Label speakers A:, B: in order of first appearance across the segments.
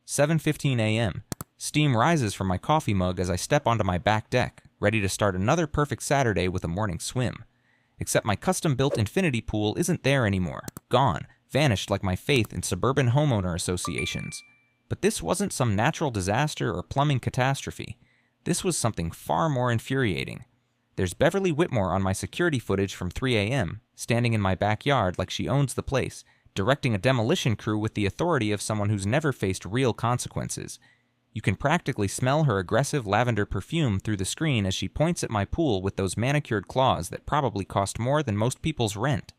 A: 7:15 a.m. Steam rises from my coffee mug as I step onto my back deck, ready to start another perfect Saturday with a morning swim. Except my custom-built infinity pool isn't there anymore. Gone. Vanished like my faith in suburban homeowner associations. But this wasn't some natural disaster or plumbing catastrophe. This was something far more infuriating. There's Beverly Whitmore on my security footage from 3 a.m., standing in my backyard like she owns the place, directing a demolition crew with the authority of someone who's never faced real consequences. You can practically smell her aggressive lavender perfume through the screen as she points at my pool with those manicured claws that probably cost more than most people's rent.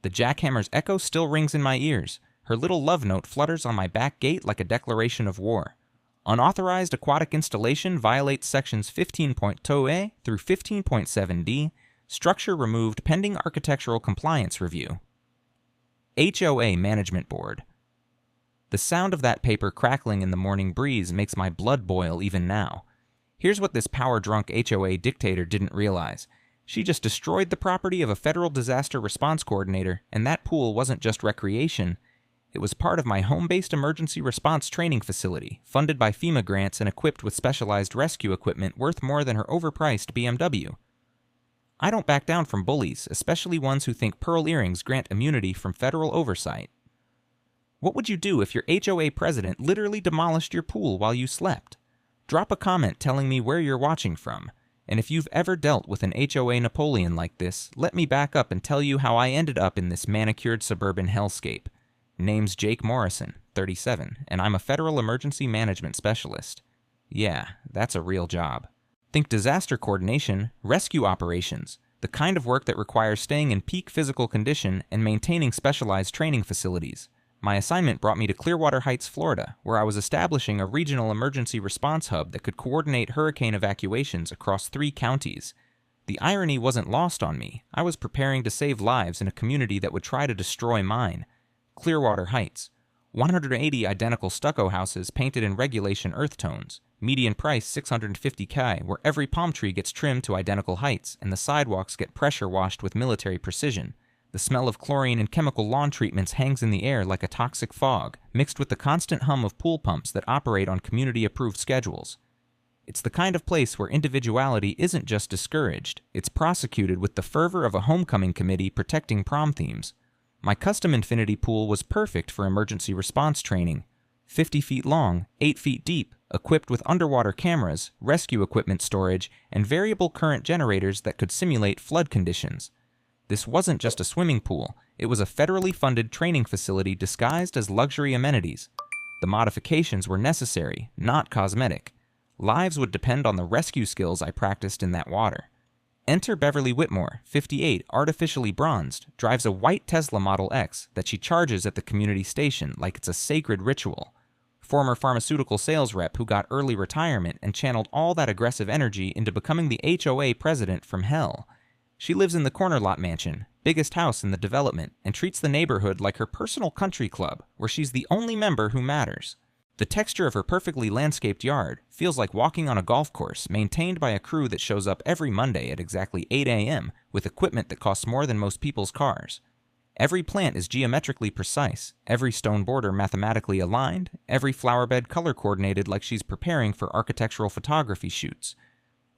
A: The jackhammer's echo still rings in my ears. Her little love note flutters on my back gate like a declaration of war. Unauthorized aquatic installation violates sections 15.2a through 15.7d. Structure removed pending architectural compliance review. HOA Management Board. The sound of that paper crackling in the morning breeze makes my blood boil even now. Here's what this power-drunk HOA dictator didn't realize. She just destroyed the property of a federal disaster response coordinator, and that pool wasn't just recreation. It was part of my home-based emergency response training facility, funded by FEMA grants and equipped with specialized rescue equipment worth more than her overpriced BMW. I don't back down from bullies, especially ones who think pearl earrings grant immunity from federal oversight. What would you do if your HOA president literally demolished your pool while you slept? Drop a comment telling me where you're watching from. And if you've ever dealt with an HOA Napoleon like this, let me back up and tell you how I ended up in this manicured suburban hellscape. Name's Jake Morrison, 37, and I'm a federal emergency management specialist. Yeah, that's a real job. Think disaster coordination, rescue operations, the kind of work that requires staying in peak physical condition and maintaining specialized training facilities. My assignment brought me to Clearwater Heights, Florida, where I was establishing a regional emergency response hub that could coordinate hurricane evacuations across 3 counties. The irony wasn't lost on me. I was preparing to save lives in a community that would try to destroy mine. Clearwater Heights. 180 identical stucco houses painted in regulation earth tones. Median price $650K, where every palm tree gets trimmed to identical heights and the sidewalks get pressure washed with military precision. The smell of chlorine and chemical lawn treatments hangs in the air like a toxic fog, mixed with the constant hum of pool pumps that operate on community-approved schedules. It's the kind of place where individuality isn't just discouraged, it's prosecuted with the fervor of a homecoming committee protecting prom themes. My custom infinity pool was perfect for emergency response training. 50 feet long, 8 feet deep, equipped with underwater cameras, rescue equipment storage, and variable current generators that could simulate flood conditions. This wasn't just a swimming pool, it was a federally funded training facility disguised as luxury amenities. The modifications were necessary, not cosmetic. Lives would depend on the rescue skills I practiced in that water. Enter Beverly Whitmore, 58, artificially bronzed, drives a white Tesla Model X that she charges at the community station like it's a sacred ritual. Former pharmaceutical sales rep who got early retirement and channeled all that aggressive energy into becoming the HOA president from hell. She lives in the corner lot mansion, biggest house in the development, and treats the neighborhood like her personal country club, where she's the only member who matters. The texture of her perfectly landscaped yard feels like walking on a golf course maintained by a crew that shows up every Monday at exactly 8 a.m. with equipment that costs more than most people's cars. Every plant is geometrically precise, every stone border mathematically aligned, every flower bed color coordinated like she's preparing for architectural photography shoots.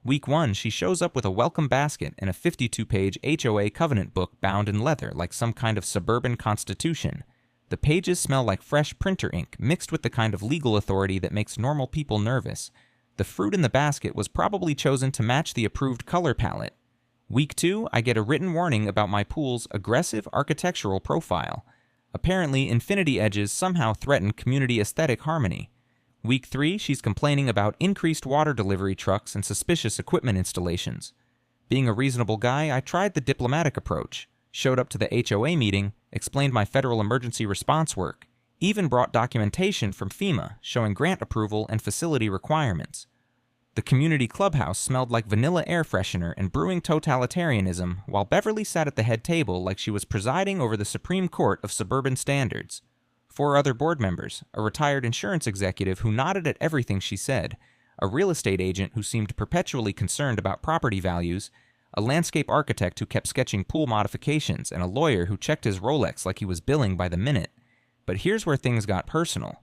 A: Week 1, she shows up with a welcome basket and a 52-page HOA covenant book bound in leather like some kind of suburban constitution. The pages smell like fresh printer ink mixed with the kind of legal authority that makes normal people nervous. The fruit in the basket was probably chosen to match the approved color palette. Week 2, I get a written warning about my pool's aggressive architectural profile. Apparently, infinity edges somehow threaten community aesthetic harmony. Week 3, she's complaining about increased water delivery trucks and suspicious equipment installations. Being a reasonable guy, I tried the diplomatic approach, showed up to the HOA meeting, explained my federal emergency response work, even brought documentation from FEMA showing grant approval and facility requirements. The community clubhouse smelled like vanilla air freshener and brewing totalitarianism, while Beverly sat at the head table like she was presiding over the Supreme Court of suburban standards. 4 other board members, a retired insurance executive who nodded at everything she said, a real estate agent who seemed perpetually concerned about property values, a landscape architect who kept sketching pool modifications, and a lawyer who checked his Rolex like he was billing by the minute. But here's where things got personal.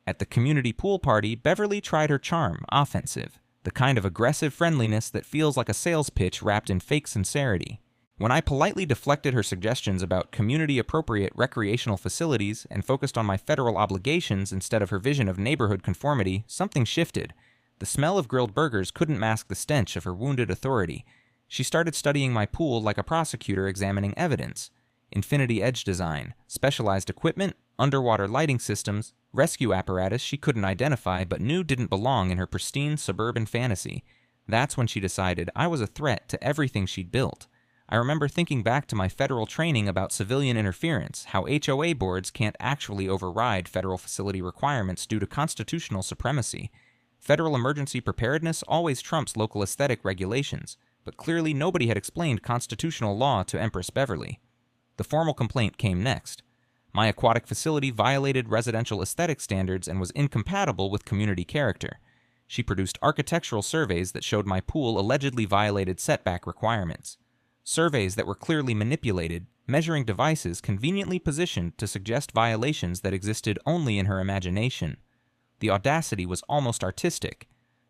A: At the community pool party, Beverly tried her charm, offensive, the kind of aggressive friendliness that feels like a sales pitch wrapped in fake sincerity. When I politely deflected her suggestions about community-appropriate recreational facilities and focused on my federal obligations instead of her vision of neighborhood conformity, something shifted. The smell of grilled burgers couldn't mask the stench of her wounded authority. She started studying my pool like a prosecutor examining evidence. Infinity edge design, specialized equipment, underwater lighting systems, rescue apparatus she couldn't identify but knew didn't belong in her pristine suburban fantasy. That's when she decided I was a threat to everything she'd built. I remember thinking back to my federal training about civilian interference, how HOA boards can't actually override federal facility requirements due to constitutional supremacy. Federal emergency preparedness always trumps local aesthetic regulations, but clearly nobody had explained constitutional law to Empress Beverly. The formal complaint came next. My aquatic facility violated residential aesthetic standards and was incompatible with community character. She produced architectural surveys that showed my pool allegedly violated setback requirements. Surveys that were clearly manipulated, measuring devices conveniently positioned to suggest violations that existed only in her imagination. The audacity was almost artistic.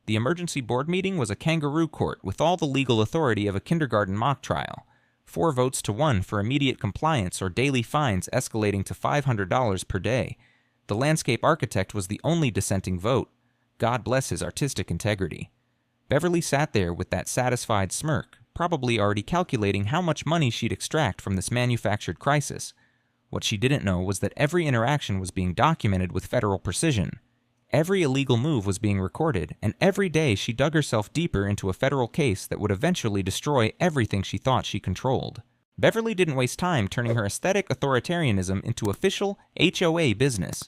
A: The emergency board meeting was a kangaroo court with all the legal authority of a kindergarten mock trial. 4 votes to 1 for immediate compliance or daily fines escalating to $500 per day. The landscape architect was the only dissenting vote. God bless his artistic integrity. Beverly sat there with that satisfied smirk, probably already calculating how much money she'd extract from this manufactured crisis. What she didn't know was that every interaction was being documented with federal precision. Every illegal move was being recorded, and every day she dug herself deeper into a federal case that would eventually destroy everything she thought she controlled. Beverly didn't waste time turning her aesthetic authoritarianism into official HOA business.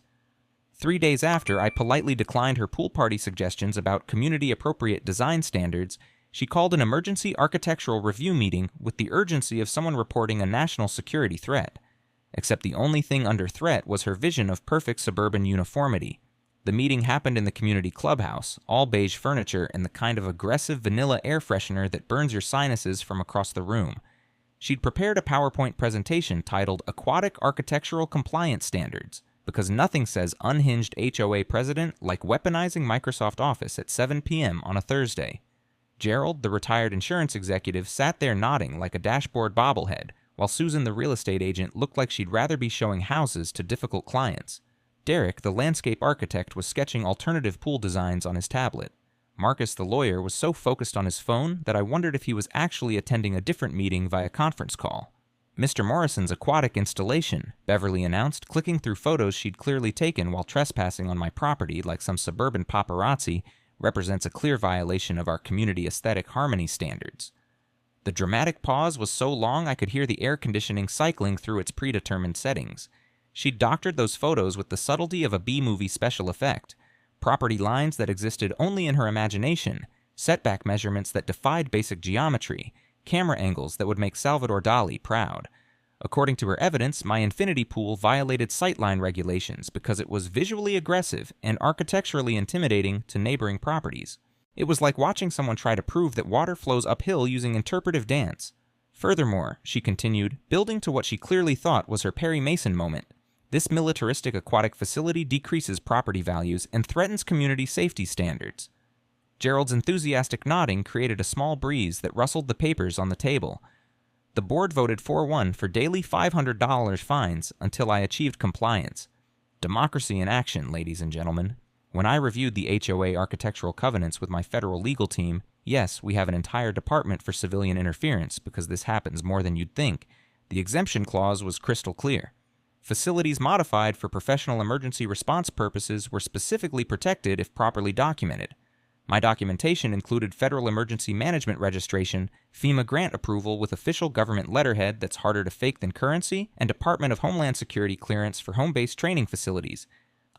A: 3 days after I politely declined her pool party suggestions about community-appropriate design standards, she called an emergency architectural review meeting with the urgency of someone reporting a national security threat. Except the only thing under threat was her vision of perfect suburban uniformity. The meeting happened in the community clubhouse, all beige furniture and the kind of aggressive vanilla air freshener that burns your sinuses from across the room. She'd prepared a PowerPoint presentation titled Aquatic Architectural Compliance Standards, because nothing says unhinged HOA president like weaponizing Microsoft Office at 7 p.m. on a Thursday. Gerald, the retired insurance executive, sat there nodding like a dashboard bobblehead, while Susan, the real estate agent, looked like she'd rather be showing houses to difficult clients. Derek, the landscape architect, was sketching alternative pool designs on his tablet. Marcus, the lawyer, was so focused on his phone that I wondered if he was actually attending a different meeting via conference call. Mr. Morrison's aquatic installation, Beverly announced, clicking through photos she'd clearly taken while trespassing on my property like some suburban paparazzi, represents a clear violation of our community aesthetic harmony standards. The dramatic pause was so long I could hear the air conditioning cycling through its predetermined settings. She'd doctored those photos with the subtlety of a B-movie special effect. Property lines that existed only in her imagination, setback measurements that defied basic geometry, camera angles that would make Salvador Dali proud. According to her evidence, my infinity pool violated sightline regulations because it was visually aggressive and architecturally intimidating to neighboring properties. It was like watching someone try to prove that water flows uphill using interpretive dance. Furthermore, she continued, building to what she clearly thought was her Perry Mason moment. This militaristic aquatic facility decreases property values and threatens community safety standards. Gerald's enthusiastic nodding created a small breeze that rustled the papers on the table. The board voted 4-1 for daily $500 fines until I achieved compliance. Democracy in action, ladies and gentlemen. When I reviewed the HOA architectural covenants with my federal legal team, yes, we have an entire department for civilian interference because this happens more than you'd think. The exemption clause was crystal clear. Facilities modified for professional emergency response purposes were specifically protected if properly documented. My documentation included Federal Emergency Management Registration, FEMA grant approval with official government letterhead that's harder to fake than currency, and Department of Homeland Security clearance for home-based training facilities.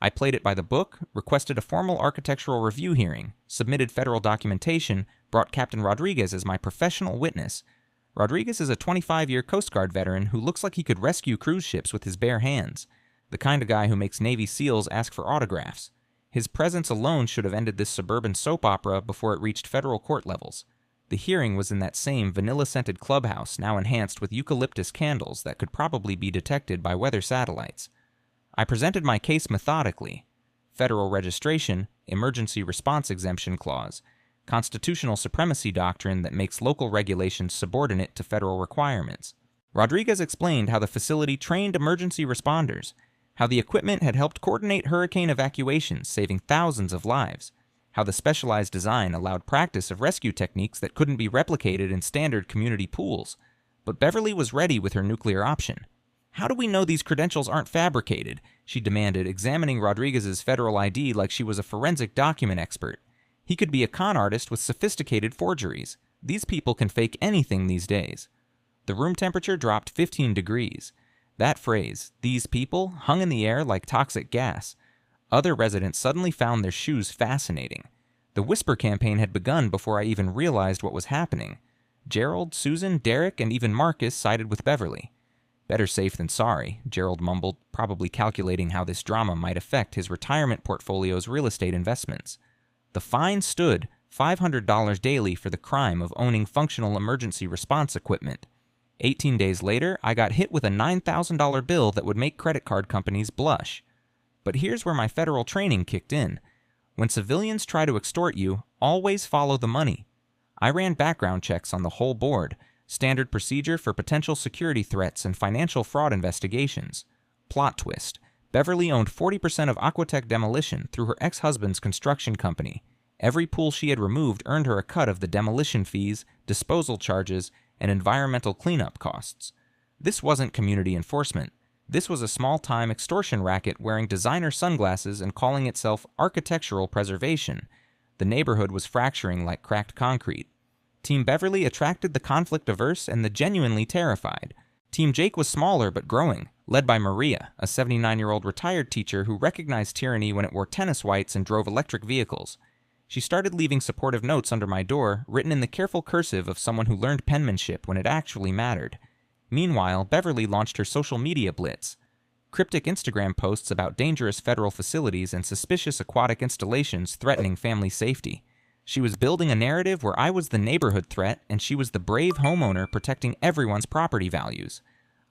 A: I played it by the book, requested a formal architectural review hearing, submitted federal documentation, brought Captain Rodriguez as my professional witness. Rodriguez is a 25-year Coast Guard veteran who looks like he could rescue cruise ships with his bare hands, the kind of guy who makes Navy SEALs ask for autographs. His presence alone should have ended this suburban soap opera before it reached federal court levels. The hearing was in that same vanilla-scented clubhouse, now enhanced with eucalyptus candles that could probably be detected by weather satellites. I presented my case methodically. federal registration, emergency response exemption clause, constitutional supremacy doctrine that makes local regulations subordinate to federal requirements. Rodriguez explained how the facility trained emergency responders, how the equipment had helped coordinate hurricane evacuations, saving thousands of lives, how the specialized design allowed practice of rescue techniques that couldn't be replicated in standard community pools. But Beverly was ready with her nuclear option. "How do we know these credentials aren't fabricated?" she demanded, examining Rodriguez's federal ID like she was a forensic document expert. "He could be a con artist with sophisticated forgeries. These people can fake anything these days." The room temperature dropped 15 degrees. That phrase, "these people," hung in the air like toxic gas. Other residents suddenly found their shoes fascinating. The whisper campaign had begun before I even realized what was happening. Gerald, Susan, Derek, and even Marcus sided with Beverly. "Better safe than sorry," Gerald mumbled, probably calculating how this drama might affect his retirement portfolio's real estate investments. The fine stood $500 daily for the crime of owning functional emergency response equipment. 18 days later, I got hit with a $9,000 bill that would make credit card companies blush. But here's where my federal training kicked in. When civilians try to extort you, always follow the money. I ran background checks on the whole board, standard procedure for potential security threats and financial fraud investigations. Plot twist: Beverly owned 40% of Aquatech Demolition through her ex-husband's construction company. Every pool she had removed earned her a cut of the demolition fees, disposal charges, and environmental cleanup costs. This wasn't community enforcement. This was a small-time extortion racket wearing designer sunglasses and calling itself architectural preservation. The neighborhood was fracturing like cracked concrete. Team Beverly attracted the conflict-averse and the genuinely terrified. Team Jake was smaller but growing, led by Maria, a 79-year-old retired teacher who recognized tyranny when it wore tennis whites and drove electric vehicles. She started leaving supportive notes under my door, written in the careful cursive of someone who learned penmanship when it actually mattered. Meanwhile, Beverly launched her social media blitz. Cryptic Instagram posts about dangerous federal facilities and suspicious aquatic installations threatening family safety. She was building a narrative where I was the neighborhood threat and she was the brave homeowner protecting everyone's property values.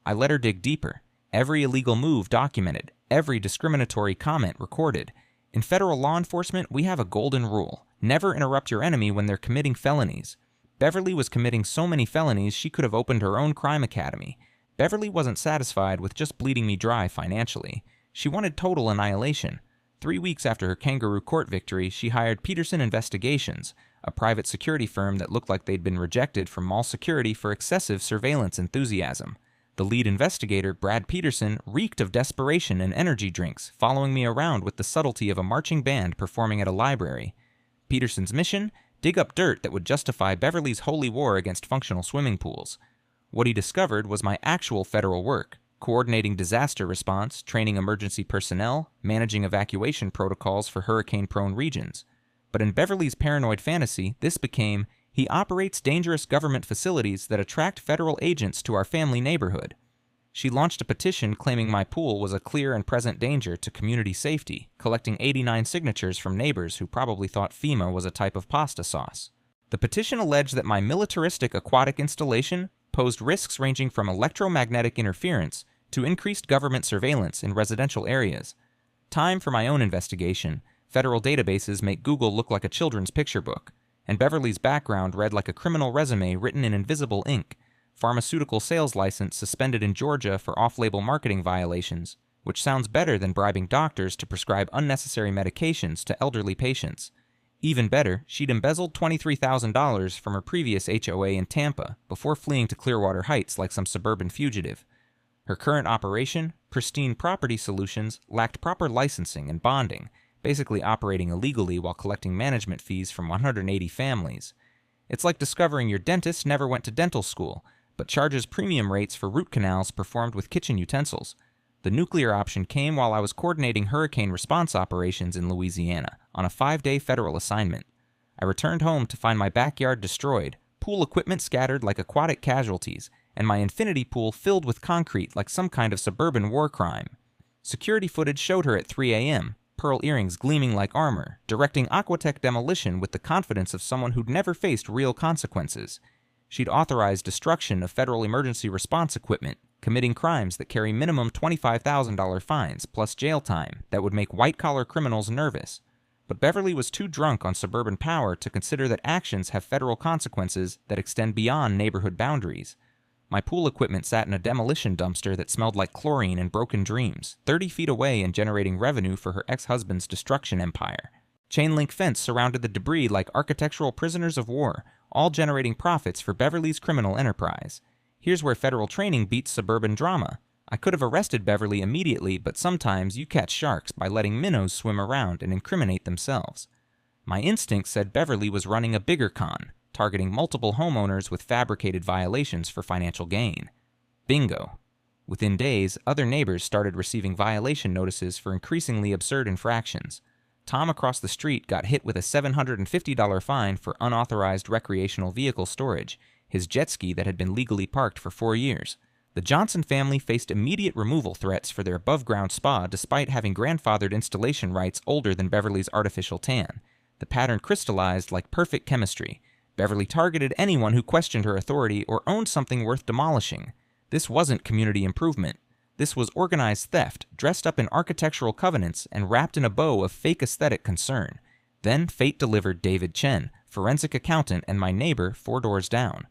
A: I let her dig deeper. Every illegal move documented, every discriminatory comment recorded. In federal law enforcement, we have a golden rule: never interrupt your enemy when they're committing felonies. Beverly was committing so many felonies she could have opened her own crime academy. Beverly wasn't satisfied with just bleeding me dry financially. She wanted total annihilation. 3 weeks after her kangaroo court victory, she hired Peterson Investigations, a private security firm that looked like they'd been rejected from mall security for excessive surveillance enthusiasm. The lead investigator, Brad Peterson, reeked of desperation and energy drinks, following me around with the subtlety of a marching band performing at a library. Peterson's mission? Dig up dirt that would justify Beverly's holy war against functional swimming pools. What he discovered was my actual federal work: coordinating disaster response, training emergency personnel, managing evacuation protocols for hurricane-prone regions. But in Beverly's paranoid fantasy, this became, he operates dangerous government facilities that attract federal agents to our family neighborhood. She launched a petition claiming my pool was a clear and present danger to community safety, collecting 89 signatures from neighbors who probably thought FEMA was a type of pasta sauce. The petition alleged that my militaristic aquatic installation posed risks ranging from electromagnetic interference to increased government surveillance in residential areas. Time for my own investigation. Federal databases make Google look like a children's picture book, and Beverly's background read like a criminal resume written in invisible ink. Pharmaceutical sales license suspended in Georgia for off-label marketing violations, which sounds better than bribing doctors to prescribe unnecessary medications to elderly patients. Even better, she'd embezzled $23,000 from her previous HOA in Tampa before fleeing to Clearwater Heights like some suburban fugitive. Her current operation, Pristine Property Solutions, lacked proper licensing and bonding, basically operating illegally while collecting management fees from 180 families. It's like discovering your dentist never went to dental school, but charges premium rates for root canals performed with kitchen utensils. The nuclear option came while I was coordinating hurricane response operations in Louisiana on a 5-day federal assignment. I returned home to find my backyard destroyed, pool equipment scattered like aquatic casualties, and my infinity pool filled with concrete like some kind of suburban war crime. Security footage showed her at 3 a.m., pearl earrings gleaming like armor, directing Aquatech Demolition with the confidence of someone who'd never faced real consequences. She'd authorized destruction of federal emergency response equipment, committing crimes that carry minimum $25,000 fines plus jail time that would make white-collar criminals nervous. But Beverly was too drunk on suburban power to consider that actions have federal consequences that extend beyond neighborhood boundaries. My pool equipment sat in a demolition dumpster that smelled like chlorine and broken dreams, 30 feet away and generating revenue for her ex-husband's destruction empire. Chain-link fence surrounded the debris like architectural prisoners of war, all generating profits for Beverly's criminal enterprise. Here's where federal training beats suburban drama. I could have arrested Beverly immediately, but sometimes you catch sharks by letting minnows swim around and incriminate themselves. My instinct said Beverly was running a bigger con, targeting multiple homeowners with fabricated violations for financial gain. Bingo. Within days, other neighbors started receiving violation notices for increasingly absurd infractions. Tom across the street got hit with a $750 fine for unauthorized recreational vehicle storage, his jet ski that had been legally parked for 4 years. The Johnson family faced immediate removal threats for their above-ground spa despite having grandfathered installation rights older than Beverly's artificial tan. The pattern crystallized like perfect chemistry. Beverly targeted anyone who questioned her authority or owned something worth demolishing. This wasn't community improvement. This was organized theft, dressed up in architectural covenants and wrapped in a bow of fake aesthetic concern. Then fate delivered David Chen, forensic accountant and my neighbor 4 doors down.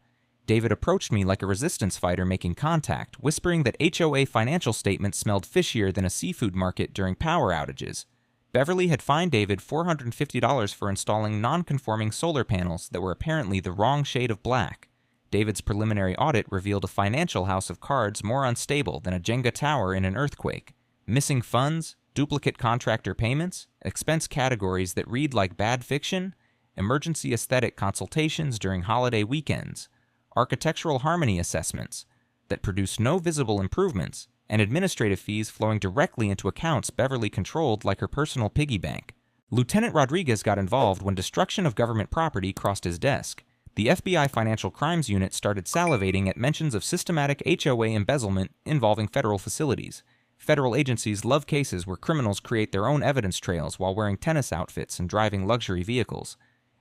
A: David approached me like a resistance fighter making contact, whispering that HOA financial statements smelled fishier than a seafood market during power outages. Beverly had fined David $450 for installing non-conforming solar panels that were apparently the wrong shade of black. David's preliminary audit revealed a financial house of cards more unstable than a Jenga tower in an earthquake. Missing funds, duplicate contractor payments, expense categories that read like bad fiction, emergency aesthetic consultations during holiday weekends, architectural harmony assessments that produced no visible improvements, and administrative fees flowing directly into accounts Beverly controlled like her personal piggy bank. Lieutenant Rodriguez got involved when destruction of government property crossed his desk. The FBI Financial Crimes Unit started salivating at mentions of systematic HOA embezzlement involving federal facilities. Federal agencies love cases where criminals create their own evidence trails while wearing tennis outfits and driving luxury vehicles.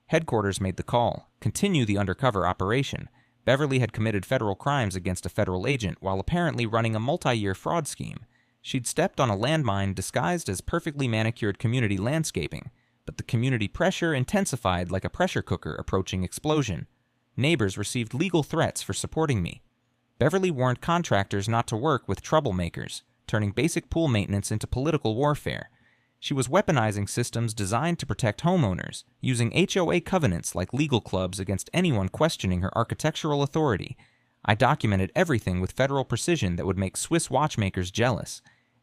A: Headquarters made the call: continue the undercover operation. Beverly had committed federal crimes against a federal agent while apparently running a multi-year fraud scheme. She'd stepped on a landmine disguised as perfectly manicured community landscaping, but the community pressure intensified like a pressure cooker approaching explosion. Neighbors received legal threats for supporting me. Beverly warned contractors not to work with troublemakers, turning basic pool maintenance into political warfare. She was weaponizing systems designed to protect homeowners, using HOA covenants like legal clubs against anyone questioning her architectural authority. I documented everything with federal precision that would make Swiss watchmakers jealous.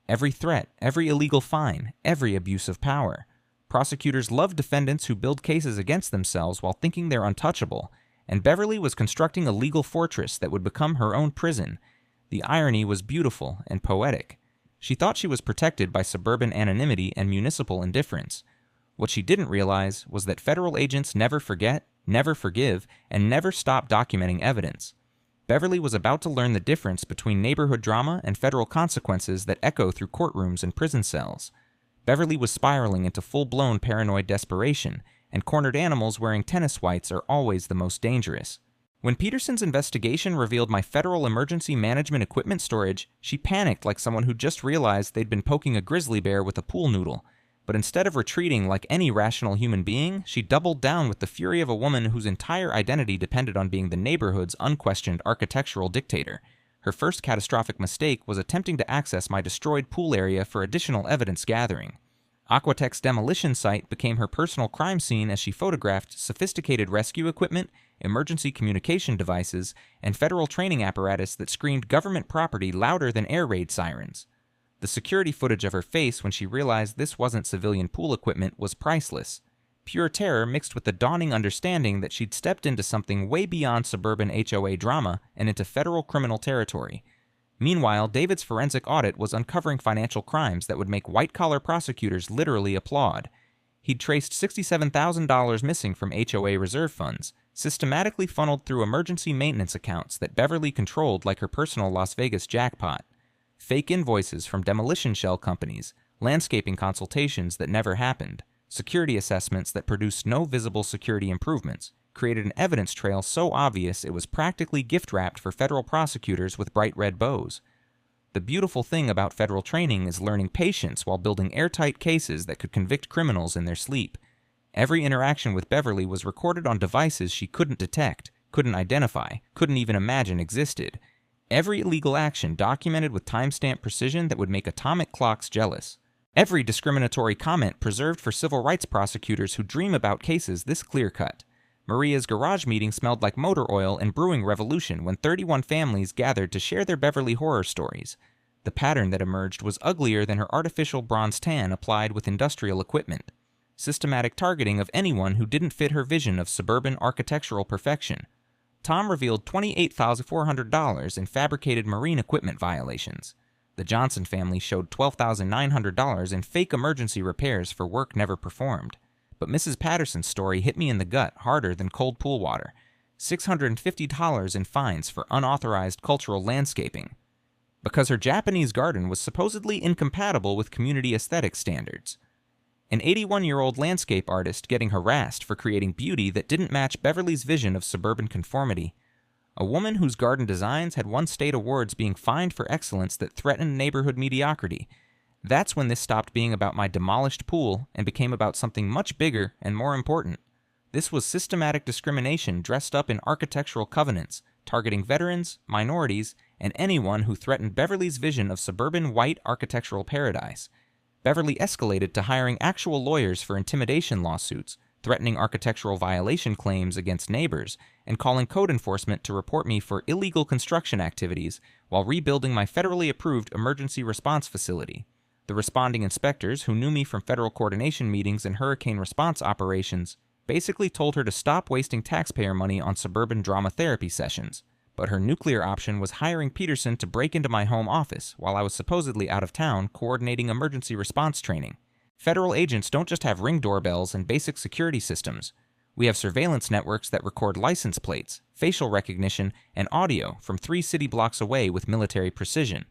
A: Every threat, every illegal fine, every abuse of power. Prosecutors love defendants who build cases against themselves while thinking they're untouchable, and Beverly was constructing a legal fortress that would become her own prison. The irony was beautiful and poetic. She thought she was protected by suburban anonymity and municipal indifference. What she didn't realize was that federal agents never forget, never forgive, and never stop documenting evidence. Beverly was about to learn the difference between neighborhood drama and federal consequences that echo through courtrooms and prison cells. Beverly was spiraling into full-blown paranoid desperation, and cornered animals wearing tennis whites are always the most dangerous. When Peterson's investigation revealed my federal emergency management equipment storage, she panicked like someone who just realized they'd been poking a grizzly bear with a pool noodle. But instead of retreating like any rational human being, she doubled down with the fury of a woman whose entire identity depended on being the neighborhood's unquestioned architectural dictator. Her first catastrophic mistake was attempting to access my destroyed pool area for additional evidence gathering. Aquatech's demolition site became her personal crime scene as she photographed sophisticated rescue equipment, emergency communication devices, and federal training apparatus that screamed government property louder than air raid sirens. The security footage of her face when she realized this wasn't civilian pool equipment was priceless. Pure terror mixed with the dawning understanding that she'd stepped into something way beyond suburban HOA drama and into federal criminal territory. Meanwhile, David's forensic audit was uncovering financial crimes that would make white-collar prosecutors literally applaud. He'd traced $67,000 missing from HOA reserve funds, systematically funneled through emergency maintenance accounts that Beverly controlled like her personal Las Vegas jackpot. Fake invoices from demolition shell companies, landscaping consultations that never happened, security assessments that produced no visible security improvements, created an evidence trail so obvious it was practically gift-wrapped for federal prosecutors with bright red bows. The beautiful thing about federal training is learning patience while building airtight cases that could convict criminals in their sleep. Every interaction with Beverly was recorded on devices she couldn't detect, couldn't identify, couldn't even imagine existed. Every illegal action documented with timestamp precision that would make atomic clocks jealous. Every discriminatory comment preserved for civil rights prosecutors who dream about cases this clear-cut. Maria's garage meeting smelled like motor oil and brewing revolution when 31 families gathered to share their Beverly horror stories. The pattern that emerged was uglier than her artificial bronze tan applied with industrial equipment. Systematic targeting of anyone who didn't fit her vision of suburban architectural perfection. Tom revealed $28,400 in fabricated marine equipment violations. The Johnson family showed $12,900 in fake emergency repairs for work never performed. But Mrs. Patterson's story hit me in the gut harder than cold pool water. $650 in fines for unauthorized cultural landscaping. Because her Japanese garden was supposedly incompatible with community aesthetic standards. An 81-year-old landscape artist getting harassed for creating beauty that didn't match Beverly's vision of suburban conformity. A woman whose garden designs had won state awards being fined for excellence that threatened neighborhood mediocrity. That's when this stopped being about my demolished pool and became about something much bigger and more important. This was systematic discrimination dressed up in architectural covenants, targeting veterans, minorities, and anyone who threatened Beverly's vision of suburban white architectural paradise. Beverly escalated to hiring actual lawyers for intimidation lawsuits, threatening architectural violation claims against neighbors, and calling code enforcement to report me for illegal construction activities while rebuilding my federally approved emergency response facility. The responding inspectors, who knew me from federal coordination meetings and hurricane response operations, basically told her to stop wasting taxpayer money on suburban drama therapy sessions. But her nuclear option was hiring Peterson to break into my home office while I was supposedly out of town coordinating emergency response training. Federal agents don't just have ring doorbells and basic security systems. We have surveillance networks that record license plates, facial recognition, and audio from 3 city blocks away with military precision.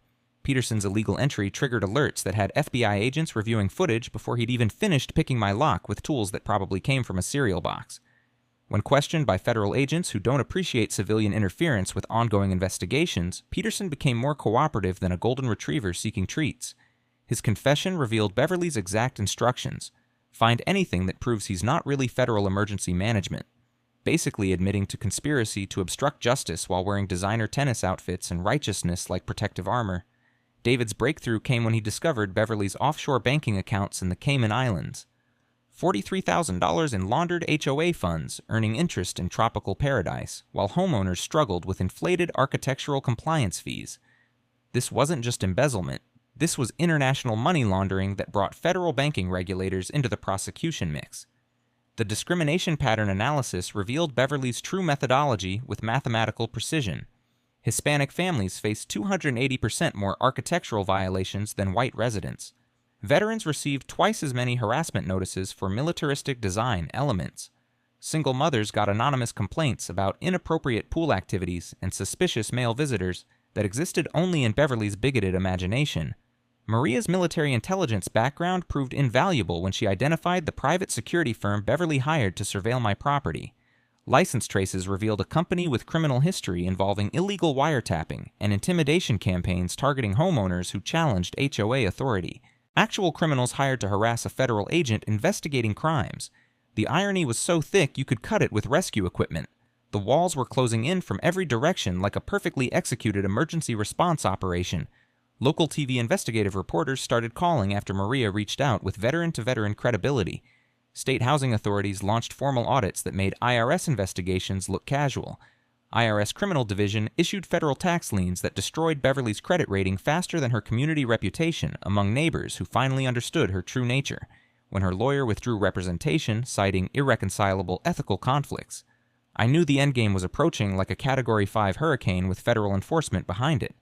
A: Peterson's illegal entry triggered alerts that had FBI agents reviewing footage before he'd even finished picking my lock with tools that probably came from a cereal box. When questioned by federal agents who don't appreciate civilian interference with ongoing investigations, Peterson became more cooperative than a golden retriever seeking treats. His confession revealed Beverly's exact instructions. Find anything that proves he's not really federal emergency management. Basically admitting to conspiracy to obstruct justice while wearing designer tennis outfits and righteousness like protective armor. David's breakthrough came when he discovered Beverly's offshore banking accounts in the Cayman Islands. $43,000 in laundered HOA funds, earning interest in tropical paradise, while homeowners struggled with inflated architectural compliance fees. This wasn't just embezzlement. This was international money laundering that brought federal banking regulators into the prosecution mix. The discrimination pattern analysis revealed Beverly's true methodology with mathematical precision. Hispanic families faced 280% more architectural violations than white residents. Veterans received twice as many harassment notices for militaristic design elements. Single mothers got anonymous complaints about inappropriate pool activities and suspicious male visitors that existed only in Beverly's bigoted imagination. Maria's military intelligence background proved invaluable when she identified the private security firm Beverly hired to surveil my property. License traces revealed a company with criminal history involving illegal wiretapping and intimidation campaigns targeting homeowners who challenged HOA authority. Actual criminals hired to harass a federal agent investigating crimes. The irony was so thick you could cut it with rescue equipment. The walls were closing in from every direction like a perfectly executed emergency response operation. Local TV investigative reporters started calling after Maria reached out with veteran-to-veteran credibility. State housing authorities launched formal audits that made IRS investigations look casual. IRS Criminal Division issued federal tax liens that destroyed Beverly's credit rating faster than her community reputation among neighbors who finally understood her true nature, when her lawyer withdrew representation, citing irreconcilable ethical conflicts. I knew the endgame was approaching like a Category 5 hurricane with federal enforcement behind it.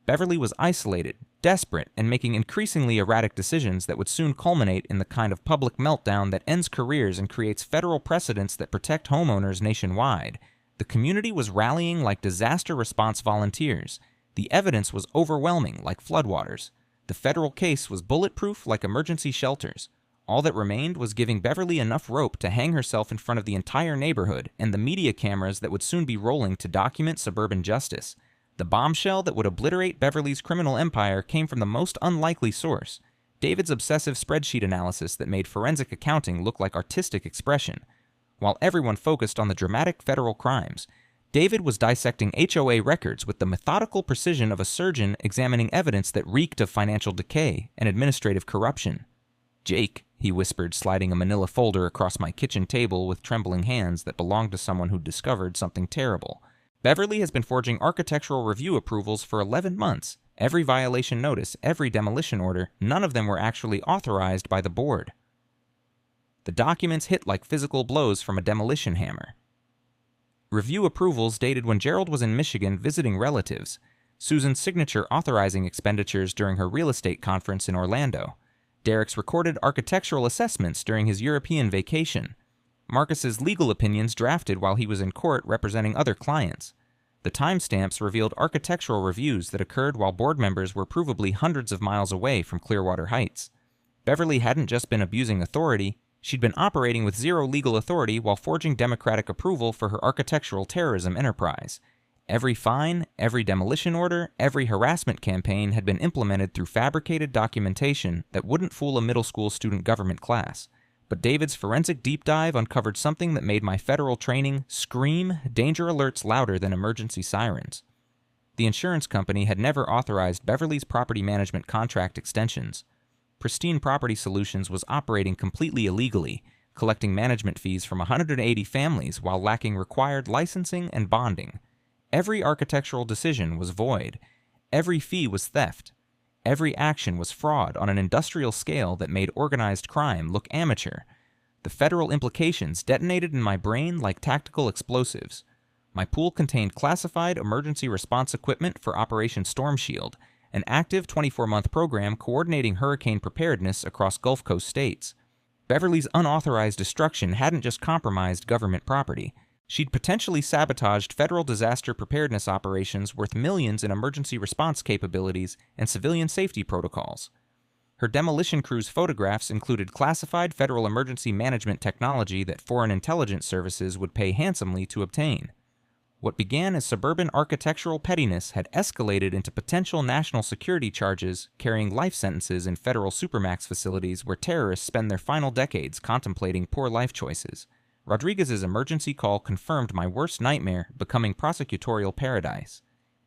A: Beverly was isolated, desperate, and making increasingly erratic decisions that would soon culminate in the kind of public meltdown that ends careers and creates federal precedents that protect homeowners nationwide. The community was rallying like disaster response volunteers. The evidence was overwhelming like floodwaters. The federal case was bulletproof like emergency shelters. All that remained was giving Beverly enough rope to hang herself in front of the entire neighborhood and the media cameras that would soon be rolling to document suburban justice. The bombshell that would obliterate Beverly's criminal empire came from the most unlikely source: David's obsessive spreadsheet analysis that made forensic accounting look like artistic expression. While everyone focused on the dramatic federal crimes, David was dissecting HOA records with the methodical precision of a surgeon examining evidence that reeked of financial decay and administrative corruption. "Jake," he whispered, sliding a manila folder across my kitchen table with trembling hands that belonged to someone who'd discovered something terrible. "Beverly has been forging architectural review approvals for 11 months. Every violation notice, every demolition order, none of them were actually authorized by the board." The documents hit like physical blows from a demolition hammer. Review approvals dated when Gerald was in Michigan visiting relatives, Susan's signature authorizing expenditures during her real estate conference in Orlando, Derek's recorded architectural assessments during his European vacation, Marcus's legal opinions drafted while he was in court representing other clients. The timestamps revealed architectural reviews that occurred while board members were provably hundreds of miles away from Clearwater Heights. Beverly hadn't just been abusing authority, she'd been operating with zero legal authority while forging democratic approval for her architectural terrorism enterprise. Every fine, every demolition order, every harassment campaign had been implemented through fabricated documentation that wouldn't fool a middle school student government class. But David's forensic deep dive uncovered something that made my federal training scream danger alerts louder than emergency sirens. The insurance company had never authorized Beverly's property management contract extensions. Pristine Property Solutions was operating completely illegally, collecting management fees from 180 families while lacking required licensing and bonding. Every architectural decision was void. Every fee was theft. Every action was fraud on an industrial scale that made organized crime look amateur. The federal implications detonated in my brain like tactical explosives. My pool contained classified emergency response equipment for Operation Storm Shield, an active 24-month program coordinating hurricane preparedness across Gulf Coast states. Beverly's unauthorized destruction hadn't just compromised government property. She'd potentially sabotaged federal disaster preparedness operations worth millions in emergency response capabilities and civilian safety protocols. Her demolition crew's photographs included classified federal emergency management technology that foreign intelligence services would pay handsomely to obtain. What began as suburban architectural pettiness had escalated into potential national security charges, carrying life sentences in federal supermax facilities where terrorists spend their final decades contemplating poor life choices. Rodriguez's emergency call confirmed my worst nightmare, becoming prosecutorial paradise.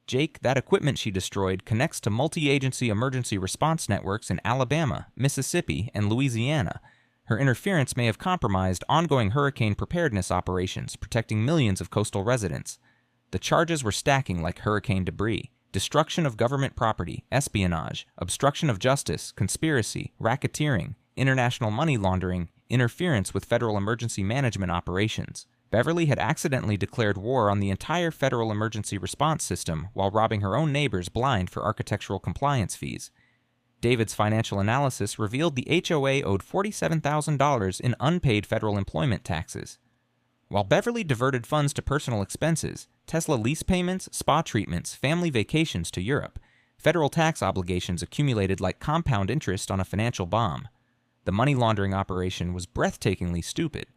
A: "Jake, that equipment she destroyed connects to multi-agency emergency response networks in Alabama, Mississippi, and Louisiana. Her interference may have compromised ongoing hurricane preparedness operations, protecting millions of coastal residents." The charges were stacking like hurricane debris: destruction of government property, espionage, obstruction of justice, conspiracy, racketeering, international money laundering, interference with federal emergency management operations. Beverly had accidentally declared war on the entire federal emergency response system while robbing her own neighbors blind for architectural compliance fees. David's financial analysis revealed the HOA owed $47,000 in unpaid federal employment taxes. While Beverly diverted funds to personal expenses, Tesla lease payments, spa treatments, family vacations to Europe, federal tax obligations accumulated like compound interest on a financial bomb. The money laundering operation was breathtakingly stupid.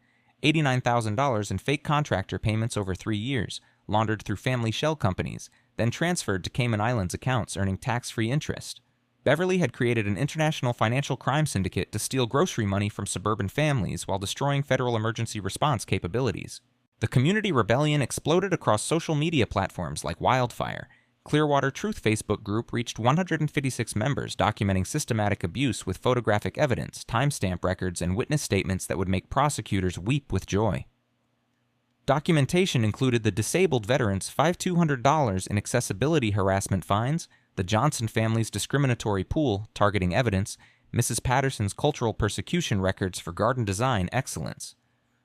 A: $89,000 in fake contractor payments over 3 years, laundered through family shell companies, then transferred to Cayman Islands accounts earning tax-free interest. Beverly had created an international financial crime syndicate to steal grocery money from suburban families while destroying federal emergency response capabilities. The community rebellion exploded across social media platforms like wildfire. Clearwater Truth Facebook group reached 156 members documenting systematic abuse with photographic evidence, timestamp records, and witness statements that would make prosecutors weep with joy. Documentation included the disabled veterans' $5,200 in accessibility harassment fines, the Johnson family's discriminatory pool targeting evidence, Mrs. Patterson's cultural persecution records for garden design excellence.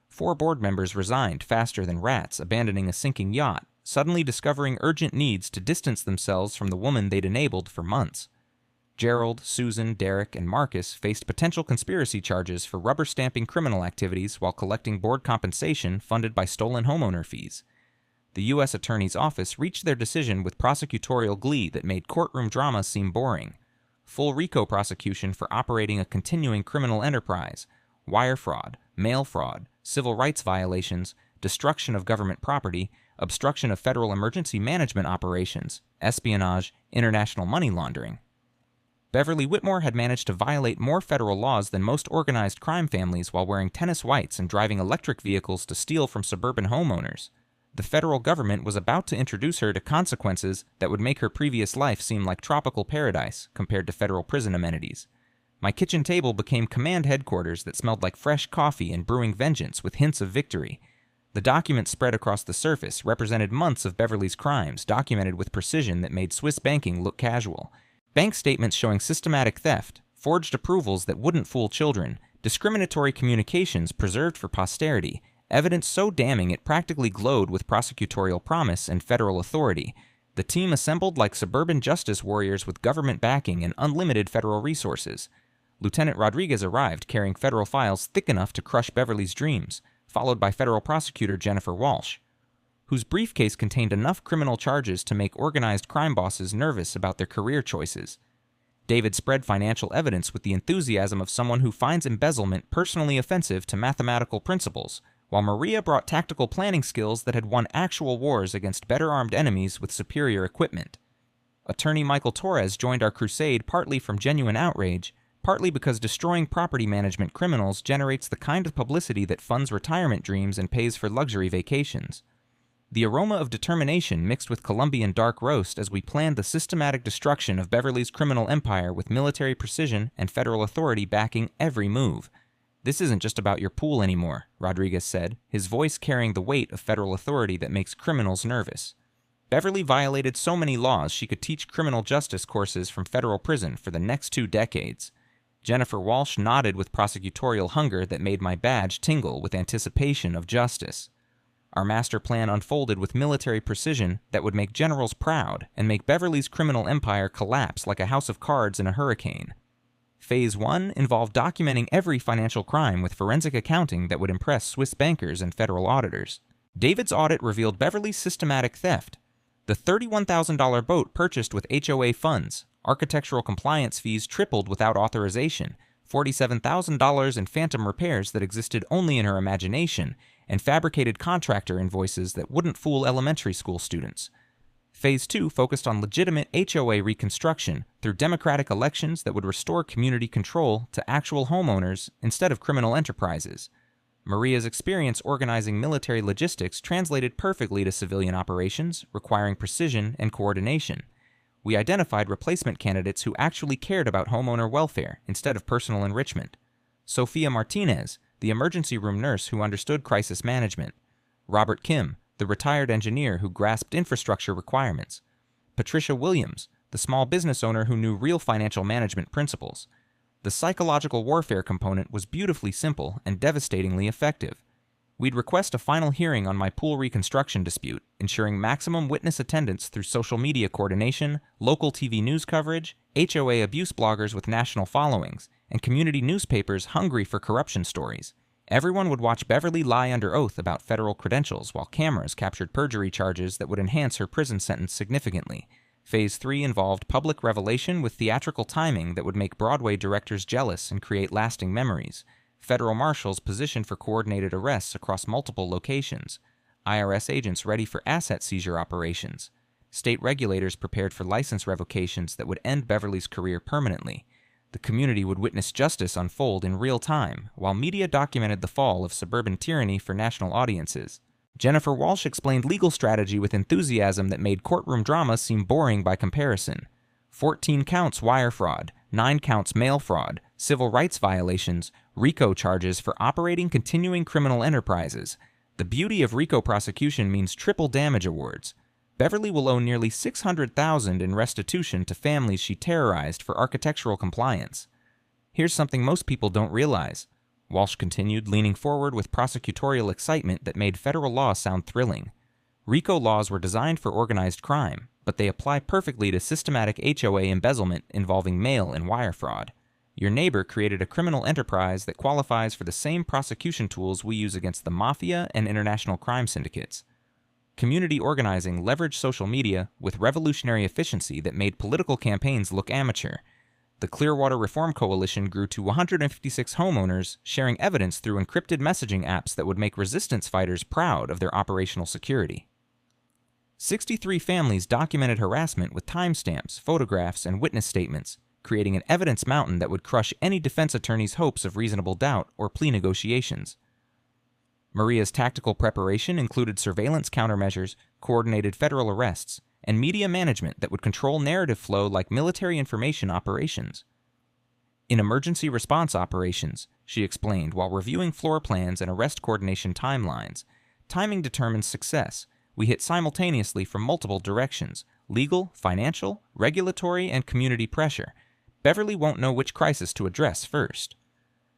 A: 4 board members resigned faster than rats, abandoning a sinking yacht, suddenly discovering urgent needs to distance themselves from the woman they'd enabled for months. Gerald, Susan, Derek, and Marcus faced potential conspiracy charges for rubber-stamping criminal activities while collecting board compensation funded by stolen homeowner fees. The U.S. Attorney's Office reached their decision with prosecutorial glee that made courtroom drama seem boring. Full RICO prosecution for operating a continuing criminal enterprise, wire fraud, mail fraud, civil rights violations, destruction of government property, obstruction of federal emergency management operations, espionage, international money laundering. Beverly Whitmore had managed to violate more federal laws than most organized crime families while wearing tennis whites and driving electric vehicles to steal from suburban homeowners. The federal government was about to introduce her to consequences that would make her previous life seem like tropical paradise compared to federal prison amenities. My kitchen table became command headquarters that smelled like fresh coffee and brewing vengeance with hints of victory. The documents spread across the surface represented months of Beverly's crimes, documented with precision that made Swiss banking look casual. Bank statements showing systematic theft, forged approvals that wouldn't fool children, discriminatory communications preserved for posterity, evidence so damning it practically glowed with prosecutorial promise and federal authority. The team assembled like suburban justice warriors with government backing and unlimited federal resources. Lieutenant Rodriguez arrived carrying federal files thick enough to crush Beverly's dreams, followed by federal prosecutor Jennifer Walsh, whose briefcase contained enough criminal charges to make organized crime bosses nervous about their career choices. David spread financial evidence with the enthusiasm of someone who finds embezzlement personally offensive to mathematical principles, while Maria brought tactical planning skills that had won actual wars against better-armed enemies with superior equipment. Attorney Michael Torres joined our crusade partly from genuine outrage, partly because destroying property management criminals generates the kind of publicity that funds retirement dreams and pays for luxury vacations. The aroma of determination mixed with Colombian dark roast as we planned the systematic destruction of Beverly's criminal empire with military precision and federal authority backing every move. "This isn't just about your pool anymore," Rodriguez said, his voice carrying the weight of federal authority that makes criminals nervous. Beverly violated so many laws she could teach criminal justice courses from federal prison for the next 2 decades. Jennifer Walsh nodded with prosecutorial hunger that made my badge tingle with anticipation of justice. Our master plan unfolded with military precision that would make generals proud and make Beverly's criminal empire collapse like a house of cards in a hurricane. Phase 1 involved documenting every financial crime with forensic accounting that would impress Swiss bankers and federal auditors. David's audit revealed Beverly's systematic theft. The $31,000 boat purchased with HOA funds, architectural compliance fees tripled without authorization, $47,000 in phantom repairs that existed only in her imagination, and fabricated contractor invoices that wouldn't fool elementary school students. Phase 2 focused on legitimate HOA reconstruction through democratic elections that would restore community control to actual homeowners instead of criminal enterprises. Maria's experience organizing military logistics translated perfectly to civilian operations, requiring precision and coordination. We identified replacement candidates who actually cared about homeowner welfare instead of personal enrichment. Sophia Martinez, the emergency room nurse who understood crisis management. Robert Kim, the retired engineer who grasped infrastructure requirements. Patricia Williams, the small business owner who knew real financial management principles. The psychological warfare component was beautifully simple and devastatingly effective. We'd request a final hearing on my pool reconstruction dispute, ensuring maximum witness attendance through social media coordination, local TV news coverage, HOA abuse bloggers with national followings, and community newspapers hungry for corruption stories. Everyone would watch Beverly lie under oath about federal credentials while cameras captured perjury charges that would enhance her prison sentence significantly. Phase 3 involved public revelation with theatrical timing that would make Broadway directors jealous and create lasting memories. Federal marshals positioned for coordinated arrests across multiple locations. IRS agents ready for asset seizure operations. State regulators prepared for license revocations that would end Beverly's career permanently. The community would witness justice unfold in real time, while media documented the fall of suburban tyranny for national audiences. Jennifer Walsh explained legal strategy with enthusiasm that made courtroom drama seem boring by comparison. 14 counts wire fraud, 9 counts mail fraud, civil rights violations, RICO charges for operating continuing criminal enterprises. The beauty of RICO prosecution means triple damage awards. Beverly will owe nearly $600,000 in restitution to families she terrorized for architectural compliance. Here's something most people don't realize, Walsh continued, leaning forward with prosecutorial excitement that made federal law sound thrilling. RICO laws were designed for organized crime, but they apply perfectly to systematic HOA embezzlement involving mail and wire fraud. Your neighbor created a criminal enterprise that qualifies for the same prosecution tools we use against the mafia and international crime syndicates. Community organizing leveraged social media with revolutionary efficiency that made political campaigns look amateur. The Clearwater Reform Coalition grew to 156 homeowners, sharing evidence through encrypted messaging apps that would make resistance fighters proud of their operational security. 63 families documented harassment with timestamps, photographs, and witness statements, creating an evidence mountain that would crush any defense attorney's hopes of reasonable doubt or plea negotiations. Maria's tactical preparation included surveillance countermeasures, coordinated federal arrests, and media management that would control narrative flow like military information operations. In emergency response operations, she explained while reviewing floor plans and arrest coordination timelines, timing determines success. We hit simultaneously from multiple directions: legal, financial, regulatory, and community pressure. Beverly won't know which crisis to address first.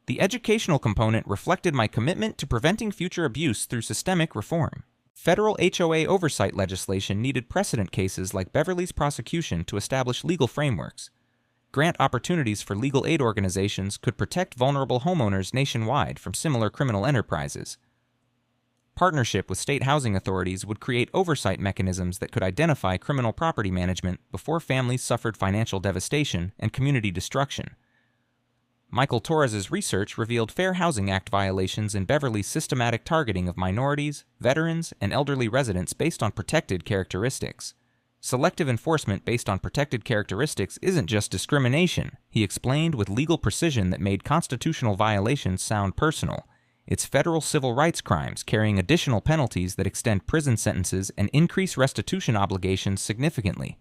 A: The educational component reflected my commitment to preventing future abuse through systemic reform. Federal HOA oversight legislation needed precedent cases like Beverly's prosecution to establish legal frameworks. Grant opportunities for legal aid organizations could protect vulnerable homeowners nationwide from similar criminal enterprises. Partnership with state housing authorities would create oversight mechanisms that could identify criminal property management before families suffered financial devastation and community destruction. Michael Torres's research revealed Fair Housing Act violations in Beverly's systematic targeting of minorities, veterans, and elderly residents based on protected characteristics. Selective enforcement based on protected characteristics isn't just discrimination, he explained with legal precision that made constitutional violations sound personal. It's federal civil rights crimes carrying additional penalties that extend prison sentences and increase restitution obligations significantly.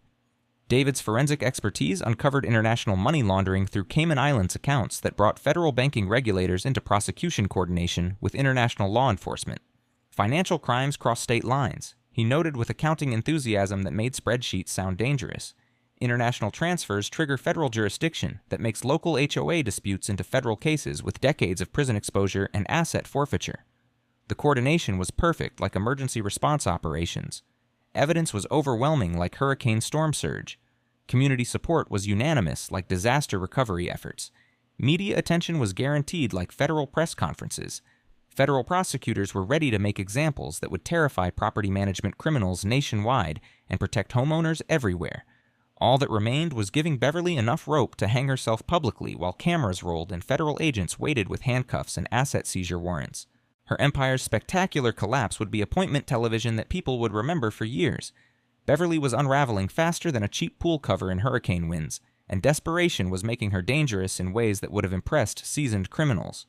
A: David's forensic expertise uncovered international money laundering through Cayman Islands accounts that brought federal banking regulators into prosecution coordination with international law enforcement. Financial crimes cross state lines, he noted with accounting enthusiasm that made spreadsheets sound dangerous. International transfers trigger federal jurisdiction that makes local HOA disputes into federal cases with decades of prison exposure and asset forfeiture. The coordination was perfect like emergency response operations. Evidence was overwhelming like hurricane storm surge. Community support was unanimous like disaster recovery efforts. Media attention was guaranteed like federal press conferences. Federal prosecutors were ready to make examples that would terrify property management criminals nationwide and protect homeowners everywhere. All that remained was giving Beverly enough rope to hang herself publicly while cameras rolled and federal agents waited with handcuffs and asset seizure warrants. Her empire's spectacular collapse would be appointment television that people would remember for years. Beverly was unraveling faster than a cheap pool cover in hurricane winds, and desperation was making her dangerous in ways that would have impressed seasoned criminals.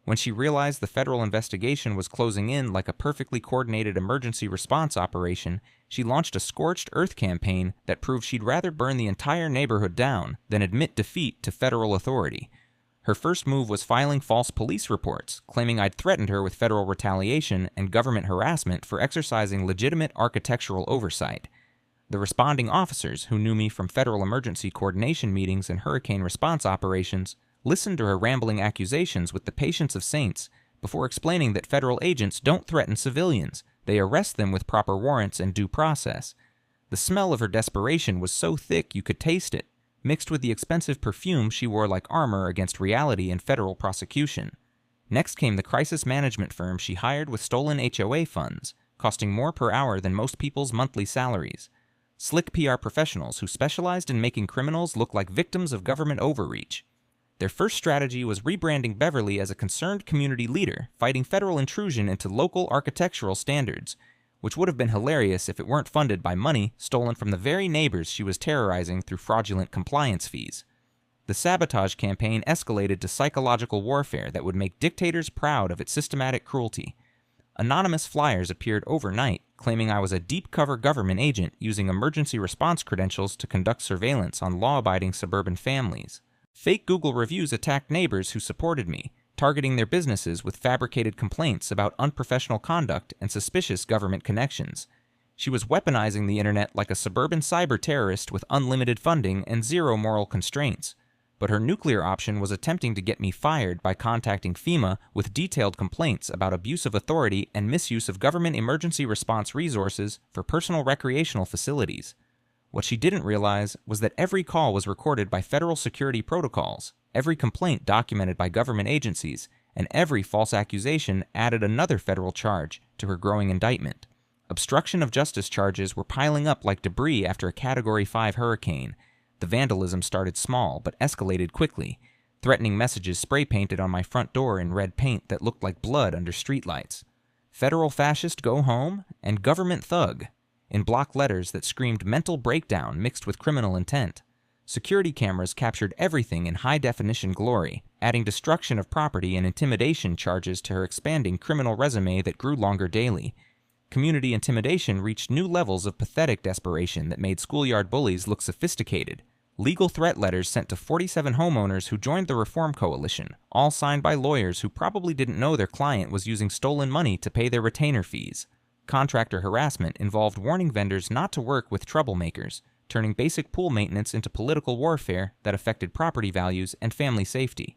A: When she realized the federal investigation was closing in like a perfectly coordinated emergency response operation, she launched a scorched earth campaign that proved she'd rather burn the entire neighborhood down than admit defeat to federal authority. Her first move was filing false police reports, claiming I'd threatened her with federal retaliation and government harassment for exercising legitimate architectural oversight. The responding officers, who knew me from federal emergency coordination meetings and hurricane response operations, listened to her rambling accusations with the patience of saints before explaining that federal agents don't threaten civilians, they arrest them with proper warrants and due process. The smell of her desperation was so thick you could taste it, mixed with the expensive perfume she wore like armor against reality and federal prosecution. Next came the crisis management firm she hired with stolen HOA funds, costing more per hour than most people's monthly salaries. Slick PR professionals who specialized in making criminals look like victims of government overreach. Their first strategy was rebranding Beverly as a concerned community leader, fighting federal intrusion into local architectural standards, which would have been hilarious if it weren't funded by money stolen from the very neighbors she was terrorizing through fraudulent compliance fees. The sabotage campaign escalated to psychological warfare that would make dictators proud of its systematic cruelty. Anonymous flyers appeared overnight, claiming I was a deep-cover government agent using emergency response credentials to conduct surveillance on law-abiding suburban families. Fake Google reviews attacked neighbors who supported me, targeting their businesses with fabricated complaints about unprofessional conduct and suspicious government connections. She was weaponizing the internet like a suburban cyber terrorist with unlimited funding and zero moral constraints. But her nuclear option was attempting to get me fired by contacting FEMA with detailed complaints about abuse of authority and misuse of government emergency response resources for personal recreational facilities. What she didn't realize was that every call was recorded by federal security protocols, every complaint documented by government agencies, and every false accusation added another federal charge to her growing indictment. Obstruction of justice charges were piling up like debris after a Category 5 hurricane. The vandalism started small but escalated quickly. Threatening messages spray-painted on my front door in red paint that looked like blood under streetlights. Federal fascist go home and government thug. in block letters that screamed mental breakdown mixed with criminal intent. Security cameras captured everything in high-definition glory, adding destruction of property and intimidation charges to her expanding criminal resume that grew longer daily. Community intimidation reached new levels of pathetic desperation that made schoolyard bullies look sophisticated. Legal threat letters sent to 47 homeowners who joined the Reform Coalition, all signed by lawyers who probably didn't know their client was using stolen money to pay their retainer fees. Contractor harassment involved warning vendors not to work with troublemakers, turning basic pool maintenance into political warfare that affected property values and family safety.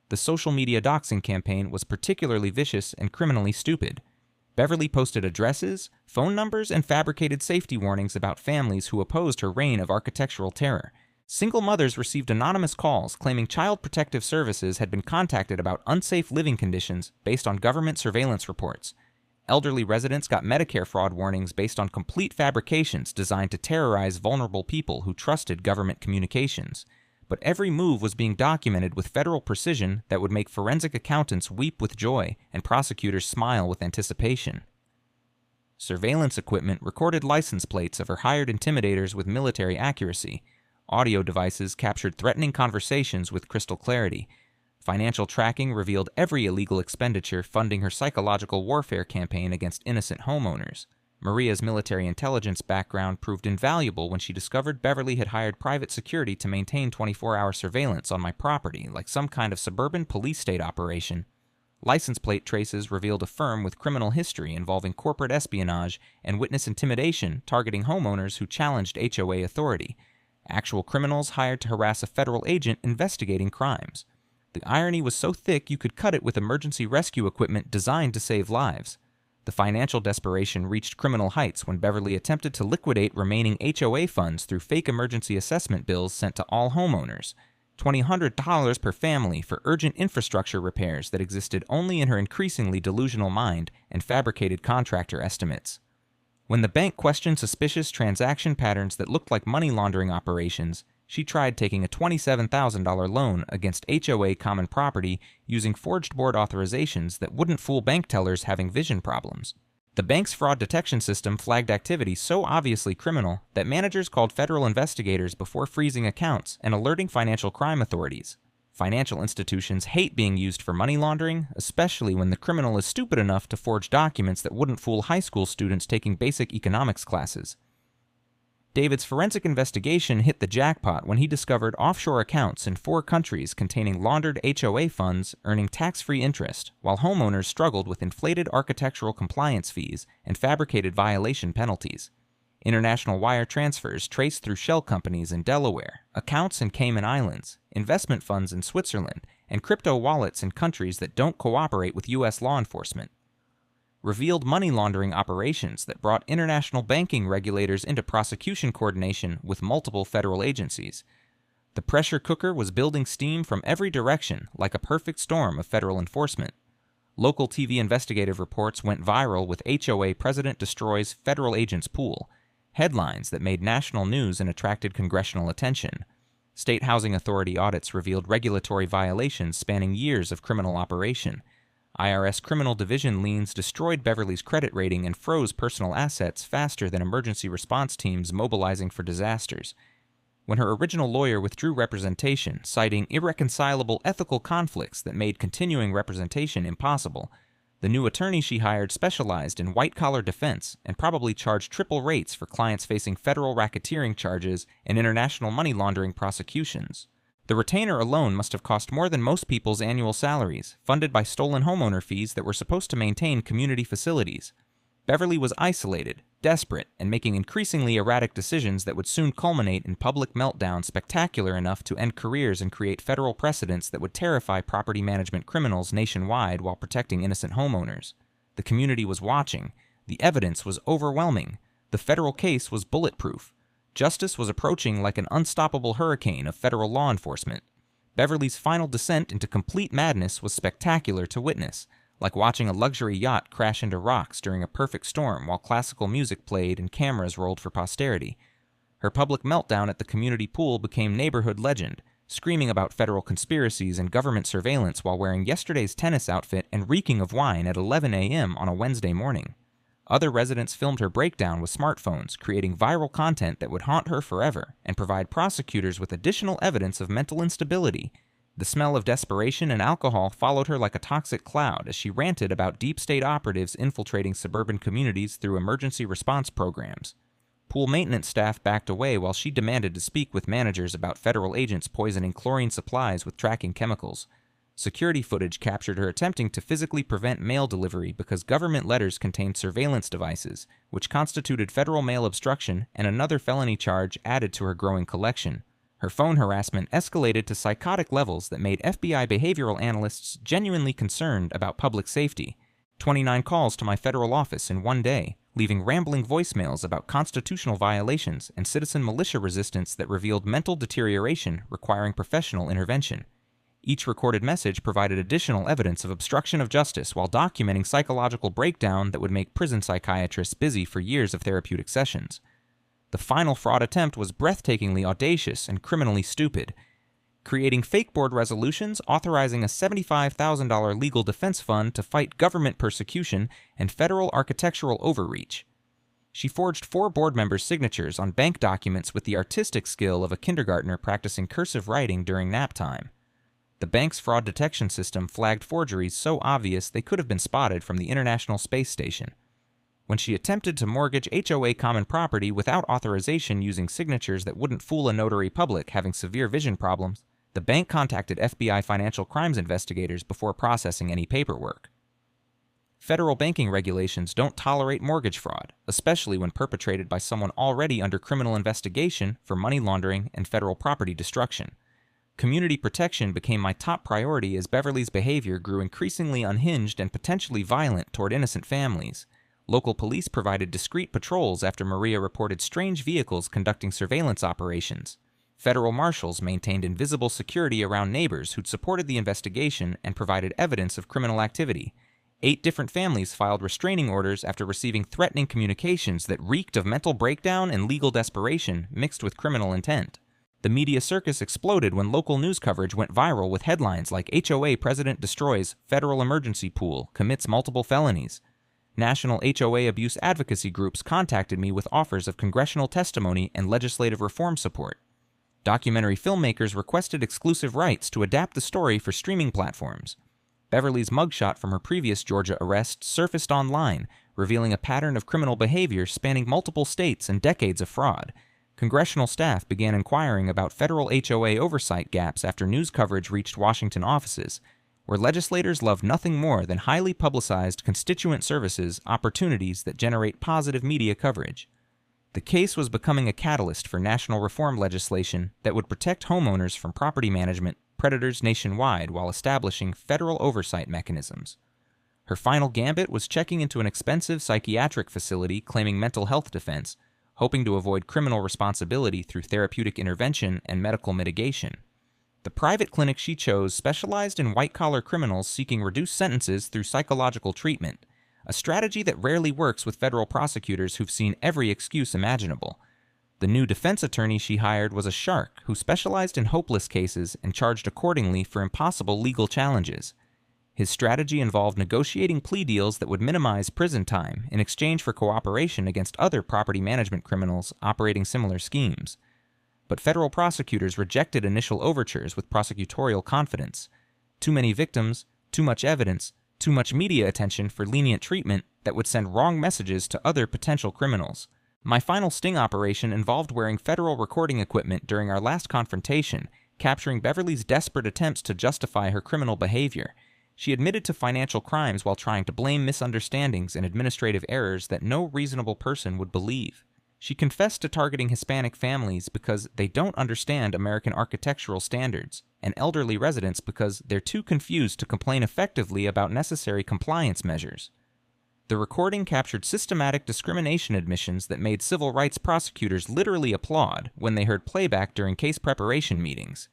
A: The social media doxing campaign was particularly vicious and criminally stupid. Beverly posted addresses, phone numbers, and fabricated safety warnings about families who opposed her reign of architectural terror. Single mothers received anonymous calls claiming Child Protective Services had been contacted about unsafe living conditions based on government surveillance reports. Elderly residents got Medicare fraud warnings based on complete fabrications designed to terrorize vulnerable people who trusted government communications. But every move was being documented with federal precision that would make forensic accountants weep with joy and prosecutors smile with anticipation. Surveillance equipment recorded license plates of her hired intimidators with military accuracy. Audio devices captured threatening conversations with crystal clarity. Financial tracking revealed every illegal expenditure funding her psychological warfare campaign against innocent homeowners. Maria's military intelligence background proved invaluable when she discovered Beverly had hired private security to maintain 24-hour surveillance on my property, like some kind of suburban police state operation. License plate traces revealed a firm with criminal history involving corporate espionage and witness intimidation targeting homeowners who challenged HOA authority. Actual criminals hired to harass a federal agent investigating crimes. The irony was so thick you could cut it with emergency rescue equipment designed to save lives. The financial desperation reached criminal heights when Beverly attempted to liquidate remaining HOA funds through fake emergency assessment bills sent to all homeowners. $200 per family for urgent infrastructure repairs that existed only in her increasingly delusional mind and fabricated contractor estimates. When the bank questioned suspicious transaction patterns that looked like money laundering operations, she tried taking a $27,000 loan against HOA common property using forged board authorizations that wouldn't fool bank tellers having vision problems. The bank's fraud detection system flagged activity so obviously criminal that managers called federal investigators before freezing accounts and alerting financial crime authorities. Financial institutions hate being used for money laundering, especially when the criminal is stupid enough to forge documents that wouldn't fool high school students taking basic economics classes. David's forensic investigation hit the jackpot when he discovered offshore accounts in 4 countries containing laundered HOA funds earning tax-free interest, while homeowners struggled with inflated architectural compliance fees and fabricated violation penalties. International wire transfers traced through shell companies in Delaware, accounts in Cayman Islands, investment funds in Switzerland, and crypto wallets in countries that don't cooperate with U.S. law enforcement. Revealed money laundering operations that brought international banking regulators into prosecution coordination with multiple federal agencies. The pressure cooker was building steam from every direction like a perfect storm of federal enforcement. Local TV investigative reports went viral with HOA President Destroys Federal Agents Pool, headlines that made national news and attracted congressional attention. State Housing Authority audits revealed regulatory violations spanning years of criminal operation. IRS Criminal Division liens destroyed Beverly's credit rating and froze personal assets faster than emergency response teams mobilizing for disasters. When her original lawyer withdrew representation, citing irreconcilable ethical conflicts that made continuing representation impossible, the new attorney she hired specialized in white-collar defense and probably charged triple rates for clients facing federal racketeering charges and international money laundering prosecutions. The retainer alone must have cost more than most people's annual salaries, funded by stolen homeowner fees that were supposed to maintain community facilities. Beverly was isolated, desperate, and making increasingly erratic decisions that would soon culminate in public meltdown spectacular enough to end careers and create federal precedents that would terrify property management criminals nationwide while protecting innocent homeowners. The community was watching. The evidence was overwhelming. The federal case was bulletproof. Justice was approaching like an unstoppable hurricane of federal law enforcement. Beverly's final descent into complete madness was spectacular to witness, like watching a luxury yacht crash into rocks during a perfect storm while classical music played and cameras rolled for posterity. Her public meltdown at the community pool became neighborhood legend, screaming about federal conspiracies and government surveillance while wearing yesterday's tennis outfit and reeking of wine at 11 a.m. on a Wednesday morning. Other residents filmed her breakdown with smartphones, creating viral content that would haunt her forever and provide prosecutors with additional evidence of mental instability. The smell of desperation and alcohol followed her like a toxic cloud as she ranted about deep state operatives infiltrating suburban communities through emergency response programs. Pool maintenance staff backed away while she demanded to speak with managers about federal agents poisoning chlorine supplies with tracking chemicals. Security footage captured her attempting to physically prevent mail delivery because government letters contained surveillance devices, which constituted federal mail obstruction and another felony charge added to her growing collection. Her phone harassment escalated to psychotic levels that made FBI behavioral analysts genuinely concerned about public safety. 29 calls to my federal office in one day, leaving rambling voicemails about constitutional violations and citizen militia resistance that revealed mental deterioration requiring professional intervention. Each recorded message provided additional evidence of obstruction of justice while documenting psychological breakdown that would make prison psychiatrists busy for years of therapeutic sessions. The final fraud attempt was breathtakingly audacious and criminally stupid, creating fake board resolutions authorizing a $75,000 legal defense fund to fight government persecution and federal architectural overreach. She forged 4 board members' signatures on bank documents with the artistic skill of a kindergartner practicing cursive writing during nap time. The bank's fraud detection system flagged forgeries so obvious they could have been spotted from the International Space Station. When she attempted to mortgage HOA common property without authorization using signatures that wouldn't fool a notary public having severe vision problems, the bank contacted FBI financial crimes investigators before processing any paperwork. Federal banking regulations don't tolerate mortgage fraud, especially when perpetrated by someone already under criminal investigation for money laundering and federal property destruction. Community protection became my top priority as Beverly's behavior grew increasingly unhinged and potentially violent toward innocent families. Local police provided discreet patrols after Maria reported strange vehicles conducting surveillance operations. Federal marshals maintained invisible security around neighbors who'd supported the investigation and provided evidence of criminal activity. 8 different families filed restraining orders after receiving threatening communications that reeked of mental breakdown and legal desperation mixed with criminal intent. The media circus exploded when local news coverage went viral with headlines like HOA President Destroys Federal Emergency Pool, Commits Multiple Felonies. National HOA abuse advocacy groups contacted me with offers of congressional testimony and legislative reform support. Documentary filmmakers requested exclusive rights to adapt the story for streaming platforms. Beverly's mugshot from her previous Georgia arrest surfaced online, revealing a pattern of criminal behavior spanning multiple states and decades of fraud. Congressional staff began inquiring about federal HOA oversight gaps after news coverage reached Washington offices, where legislators love nothing more than highly publicized constituent services opportunities that generate positive media coverage. The case was becoming a catalyst for national reform legislation that would protect homeowners from property management predators nationwide while establishing federal oversight mechanisms. Her final gambit was checking into an expensive psychiatric facility claiming mental health defense, hoping to avoid criminal responsibility through therapeutic intervention and medical mitigation. The private clinic she chose specialized in white-collar criminals seeking reduced sentences through psychological treatment, a strategy that rarely works with federal prosecutors who've seen every excuse imaginable. The new defense attorney she hired was a shark who specialized in hopeless cases and charged accordingly for impossible legal challenges. His strategy involved negotiating plea deals that would minimize prison time in exchange for cooperation against other property management criminals operating similar schemes. But federal prosecutors rejected initial overtures with prosecutorial confidence. Too many victims, too much evidence, too much media attention for lenient treatment that would send wrong messages to other potential criminals. My final sting operation involved wearing federal recording equipment during our last confrontation, capturing Beverly's desperate attempts to justify her criminal behavior. She admitted to financial crimes while trying to blame misunderstandings and administrative errors that no reasonable person would believe. She confessed to targeting Hispanic families because they don't understand American architectural standards, and elderly residents because they're too confused to complain effectively about necessary compliance measures. The recording captured systematic discrimination admissions that made civil rights prosecutors literally applaud when they heard playback during case preparation meetings.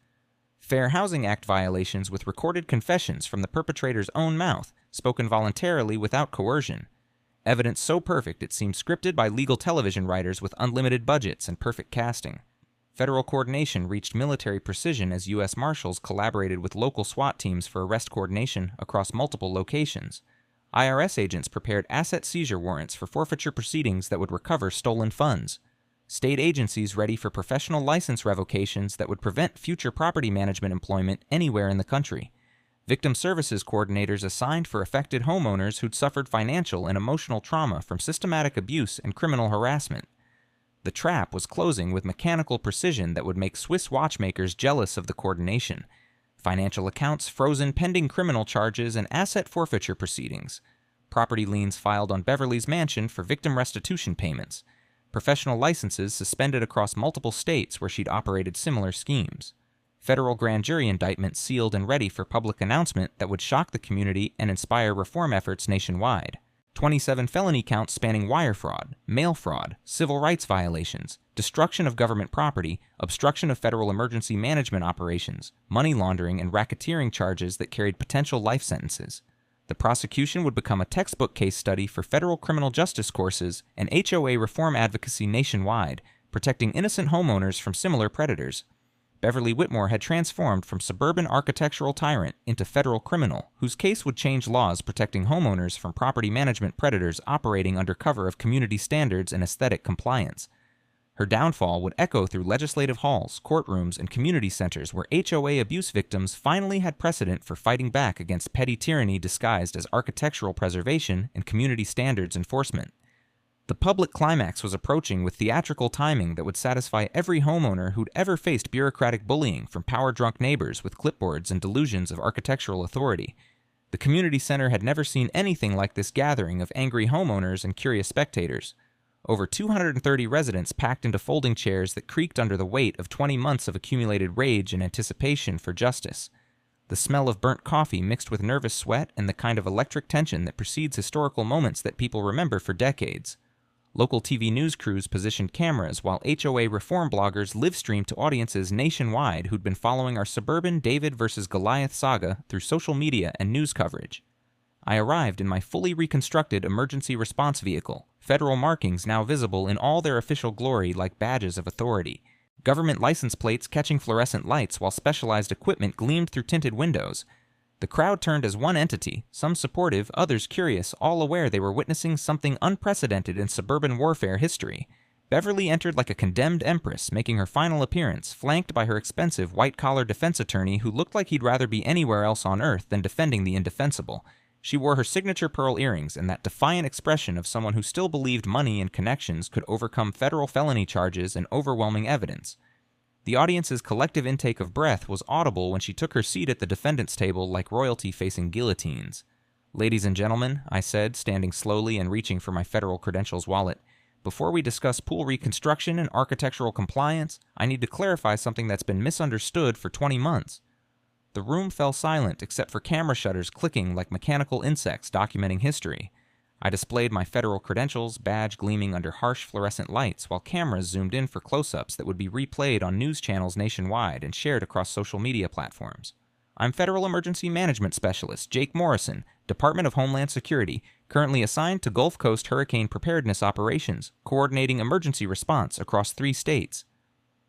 A: Fair Housing Act violations with recorded confessions from the perpetrator's own mouth, spoken voluntarily without coercion. Evidence so perfect it seemed scripted by legal television writers with unlimited budgets and perfect casting. Federal coordination reached military precision as U.S. Marshals collaborated with local SWAT teams for arrest coordination across multiple locations. IRS agents prepared asset seizure warrants for forfeiture proceedings that would recover stolen funds. State agencies ready for professional license revocations that would prevent future property management employment anywhere in the country. Victim services coordinators assigned for affected homeowners who'd suffered financial and emotional trauma from systematic abuse and criminal harassment. The trap was closing with mechanical precision that would make Swiss watchmakers jealous of the coordination. Financial accounts frozen pending criminal charges and asset forfeiture proceedings. Property liens filed on Beverly's mansion for victim restitution payments. Professional licenses suspended across multiple states where she'd operated similar schemes. Federal grand jury indictments sealed and ready for public announcement that would shock the community and inspire reform efforts nationwide. 27 felony counts spanning wire fraud, mail fraud, civil rights violations, destruction of government property, obstruction of federal emergency management operations, money laundering, and racketeering charges that carried potential life sentences. The prosecution would become a textbook case study for federal criminal justice courses and HOA reform advocacy nationwide, protecting innocent homeowners from similar predators. Beverly Whitmore had transformed from suburban architectural tyrant into federal criminal, whose case would change laws protecting homeowners from property management predators operating under cover of community standards and aesthetic compliance. Her downfall would echo through legislative halls, courtrooms, and community centers where HOA abuse victims finally had precedent for fighting back against petty tyranny disguised as architectural preservation and community standards enforcement. The public climax was approaching with theatrical timing that would satisfy every homeowner who'd ever faced bureaucratic bullying from power-drunk neighbors with clipboards and delusions of architectural authority. The community center had never seen anything like this gathering of angry homeowners and curious spectators. Over 230 residents packed into folding chairs that creaked under the weight of 20 months of accumulated rage and anticipation for justice. The smell of burnt coffee mixed with nervous sweat and the kind of electric tension that precedes historical moments that people remember for decades. Local TV news crews positioned cameras while HOA reform bloggers live-streamed to audiences nationwide who'd been following our suburban David versus Goliath saga through social media and news coverage. I arrived in my fully reconstructed emergency response vehicle, federal markings now visible in all their official glory like badges of authority, government license plates catching fluorescent lights while specialized equipment gleamed through tinted windows. The crowd turned as one entity, some supportive, others curious, all aware they were witnessing something unprecedented in suburban warfare history. Beverly entered like a condemned empress, making her final appearance, flanked by her expensive white-collar defense attorney who looked like he'd rather be anywhere else on earth than defending the indefensible. She wore her signature pearl earrings and that defiant expression of someone who still believed money and connections could overcome federal felony charges and overwhelming evidence. The audience's collective intake of breath was audible when she took her seat at the defendant's table like royalty facing guillotines. "Ladies and gentlemen," I said, standing slowly and reaching for my federal credentials wallet, "before we discuss pool reconstruction and architectural compliance, I need to clarify something that's been misunderstood for 20 months. The room fell silent except for camera shutters clicking like mechanical insects documenting history. I displayed my federal credentials, badge gleaming under harsh fluorescent lights, while cameras zoomed in for close-ups that would be replayed on news channels nationwide and shared across social media platforms. I'm Federal Emergency Management Specialist Jake Morrison, Department of Homeland Security, currently assigned to Gulf Coast hurricane preparedness operations, coordinating emergency response across 3 states.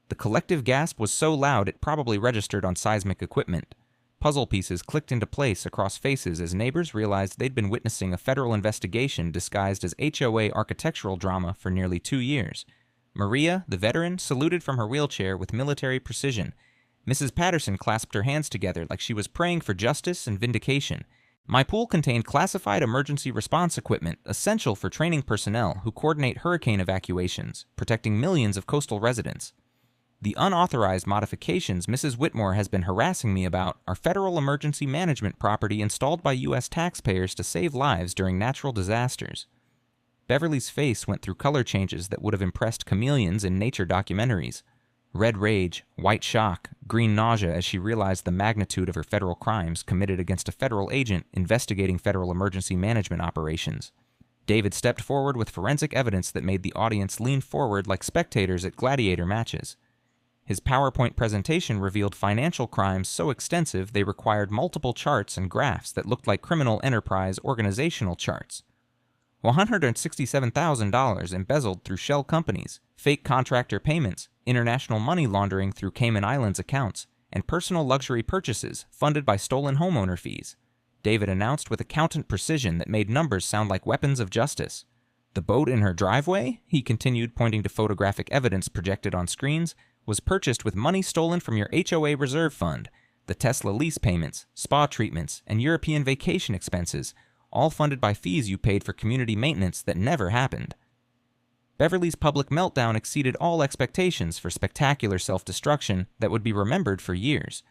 A: The collective gasp was so loud it probably registered on seismic equipment. Puzzle pieces clicked into place across faces as neighbors realized they'd been witnessing a federal investigation disguised as HOA architectural drama for nearly 2 years. Maria, the veteran, saluted from her wheelchair with military precision. Mrs. Patterson clasped her hands together like she was praying for justice and vindication. My pool contained classified emergency response equipment essential for training personnel who coordinate hurricane evacuations, protecting millions of coastal residents. The unauthorized modifications Mrs. Whitmore has been harassing me about are federal emergency management property installed by U.S. taxpayers to save lives during natural disasters. Beverly's face went through color changes that would have impressed chameleons in nature documentaries. Red rage, white shock, green nausea as she realized the magnitude of her federal crimes committed against a federal agent investigating federal emergency management operations. David stepped forward with forensic evidence that made the audience lean forward like spectators at gladiator matches. His PowerPoint presentation revealed financial crimes so extensive they required multiple charts and graphs that looked like criminal enterprise organizational charts. $167,000 embezzled through shell companies, fake contractor payments, international money laundering through Cayman Islands accounts, and personal luxury purchases funded by stolen homeowner fees. David announced with accountant precision that made numbers sound like weapons of justice. The boat in her driveway, he continued, pointing to photographic evidence projected on screens, was purchased with money stolen from your HOA reserve fund. The Tesla lease payments, spa treatments, and European vacation expenses, all funded by fees you paid for community maintenance that never happened. Beverly's public meltdown exceeded all expectations for spectacular self-destruction that would be remembered for years.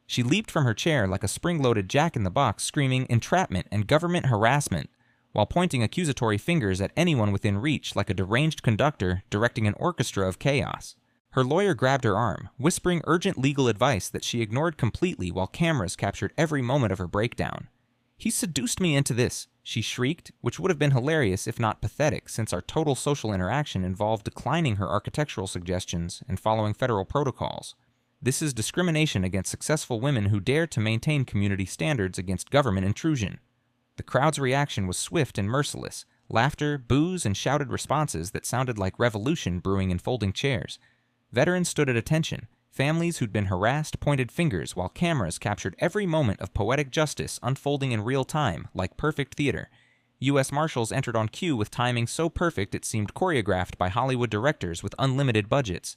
A: She leaped from her chair like a spring-loaded jack-in-the-box, screaming entrapment and government harassment, while pointing accusatory fingers at anyone within reach like a deranged conductor directing an orchestra of chaos. Her lawyer grabbed her arm, whispering urgent legal advice that she ignored completely while cameras captured every moment of her breakdown. "He seduced me into this," she shrieked, which would have been hilarious if not pathetic, since our total social interaction involved declining her architectural suggestions and following federal protocols. This is discrimination against successful women who dare to maintain community standards against government intrusion. The crowd's reaction was swift and merciless. Laughter, boos, and shouted responses that sounded like revolution brewing in folding chairs. Veterans stood at attention. Families who'd been harassed pointed fingers while cameras captured every moment of poetic justice unfolding in real time, like perfect theater. U.S. Marshals entered on cue with timing so perfect it seemed choreographed by Hollywood directors with unlimited budgets.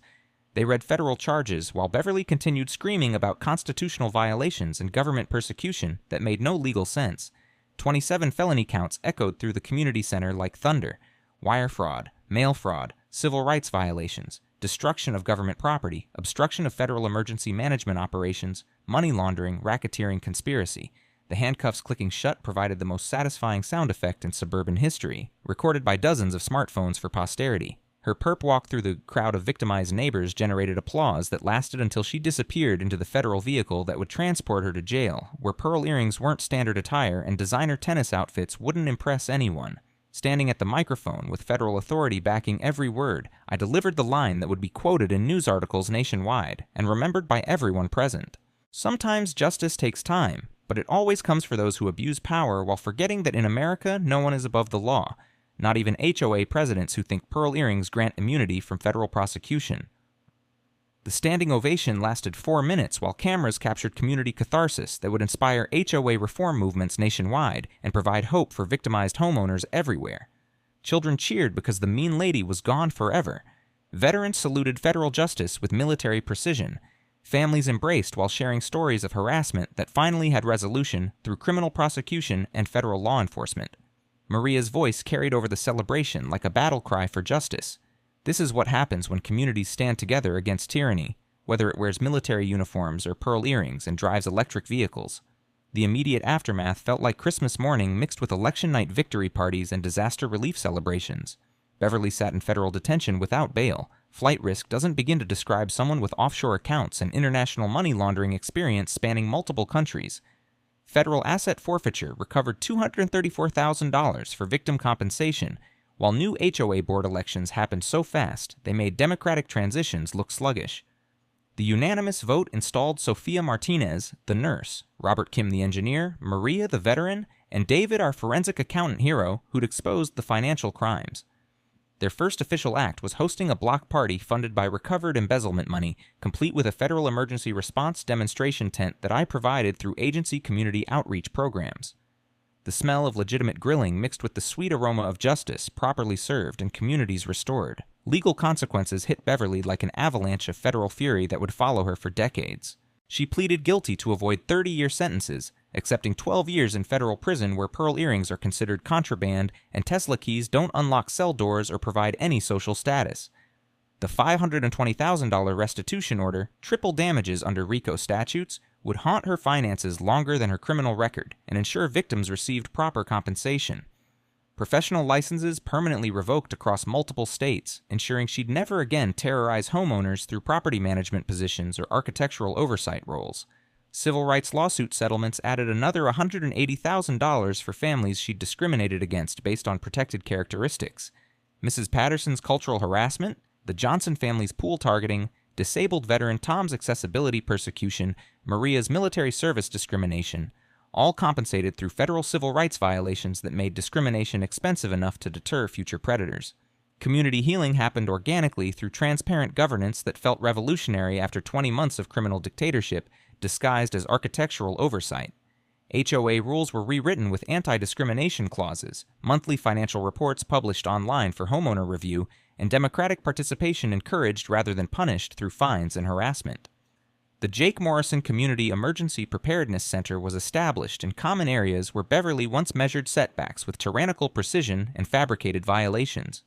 A: They read federal charges while Beverly continued screaming about constitutional violations and government persecution that made no legal sense. 27 felony counts echoed through the community center like thunder. Wire fraud, mail fraud, civil rights violations, destruction of government property, obstruction of federal emergency management operations, money laundering, racketeering, conspiracy. The handcuffs clicking shut provided the most satisfying sound effect in suburban history, recorded by dozens of smartphones for posterity. Her perp walk through the crowd of victimized neighbors generated applause that lasted until she disappeared into the federal vehicle that would transport her to jail, where pearl earrings weren't standard attire and designer tennis outfits wouldn't impress anyone. Standing at the microphone with federal authority backing every word, I delivered the line that would be quoted in news articles nationwide and remembered by everyone present. Sometimes justice takes time, but it always comes for those who abuse power while forgetting that in America no one is above the law. Not even HOA presidents who think pearl earrings grant immunity from federal prosecution. The standing ovation lasted 4 minutes while cameras captured community catharsis that would inspire HOA reform movements nationwide and provide hope for victimized homeowners everywhere. Children cheered because the mean lady was gone forever. Veterans saluted federal justice with military precision. Families embraced while sharing stories of harassment that finally had resolution through criminal prosecution and federal law enforcement. Maria's voice carried over the celebration like a battle cry for justice. This is what happens when communities stand together against tyranny, whether it wears military uniforms or pearl earrings and drives electric vehicles. The immediate aftermath felt like Christmas morning mixed with election night victory parties and disaster relief celebrations. Beverly sat in federal detention without bail. Flight risk doesn't begin to describe someone with offshore accounts and international money laundering experience spanning multiple countries. Federal asset forfeiture recovered $234,000 for victim compensation, while new HOA board elections happened so fast they made democratic transitions look sluggish. The unanimous vote installed Sophia Martinez, the nurse, Robert Kim the engineer, Maria the veteran, and David our forensic accountant hero who'd exposed the financial crimes. Their first official act was hosting a block party funded by recovered embezzlement money, complete with a federal emergency response demonstration tent that I provided through agency community outreach programs. The smell of legitimate grilling mixed with the sweet aroma of justice properly served and communities restored. Legal consequences hit Beverly like an avalanche of federal fury that would follow her for decades. She pleaded guilty to avoid 30-year sentences, accepting 12 years in federal prison where pearl earrings are considered contraband and Tesla keys don't unlock cell doors or provide any social status. The $520,000 restitution order, triple damages under RICO statutes, would haunt her finances longer than her criminal record and ensure victims received proper compensation. Professional licenses permanently revoked across multiple states, ensuring she'd never again terrorize homeowners through property management positions or architectural oversight roles. Civil rights lawsuit settlements added another $180,000 for families she'd discriminated against based on protected characteristics. Mrs. Patterson's cultural harassment, the Johnson family's pool targeting, disabled veteran Tom's accessibility persecution, Maria's military service discrimination, all compensated through federal civil rights violations that made discrimination expensive enough to deter future predators. Community healing happened organically through transparent governance that felt revolutionary after 20 months of criminal dictatorship disguised as architectural oversight. HOA rules were rewritten with anti-discrimination clauses, monthly financial reports published online for homeowner review, and democratic participation encouraged rather than punished through fines and harassment. The Jake Morrison Community Emergency Preparedness Center was established in common areas where Beverly once measured setbacks with tyrannical precision and fabricated violations.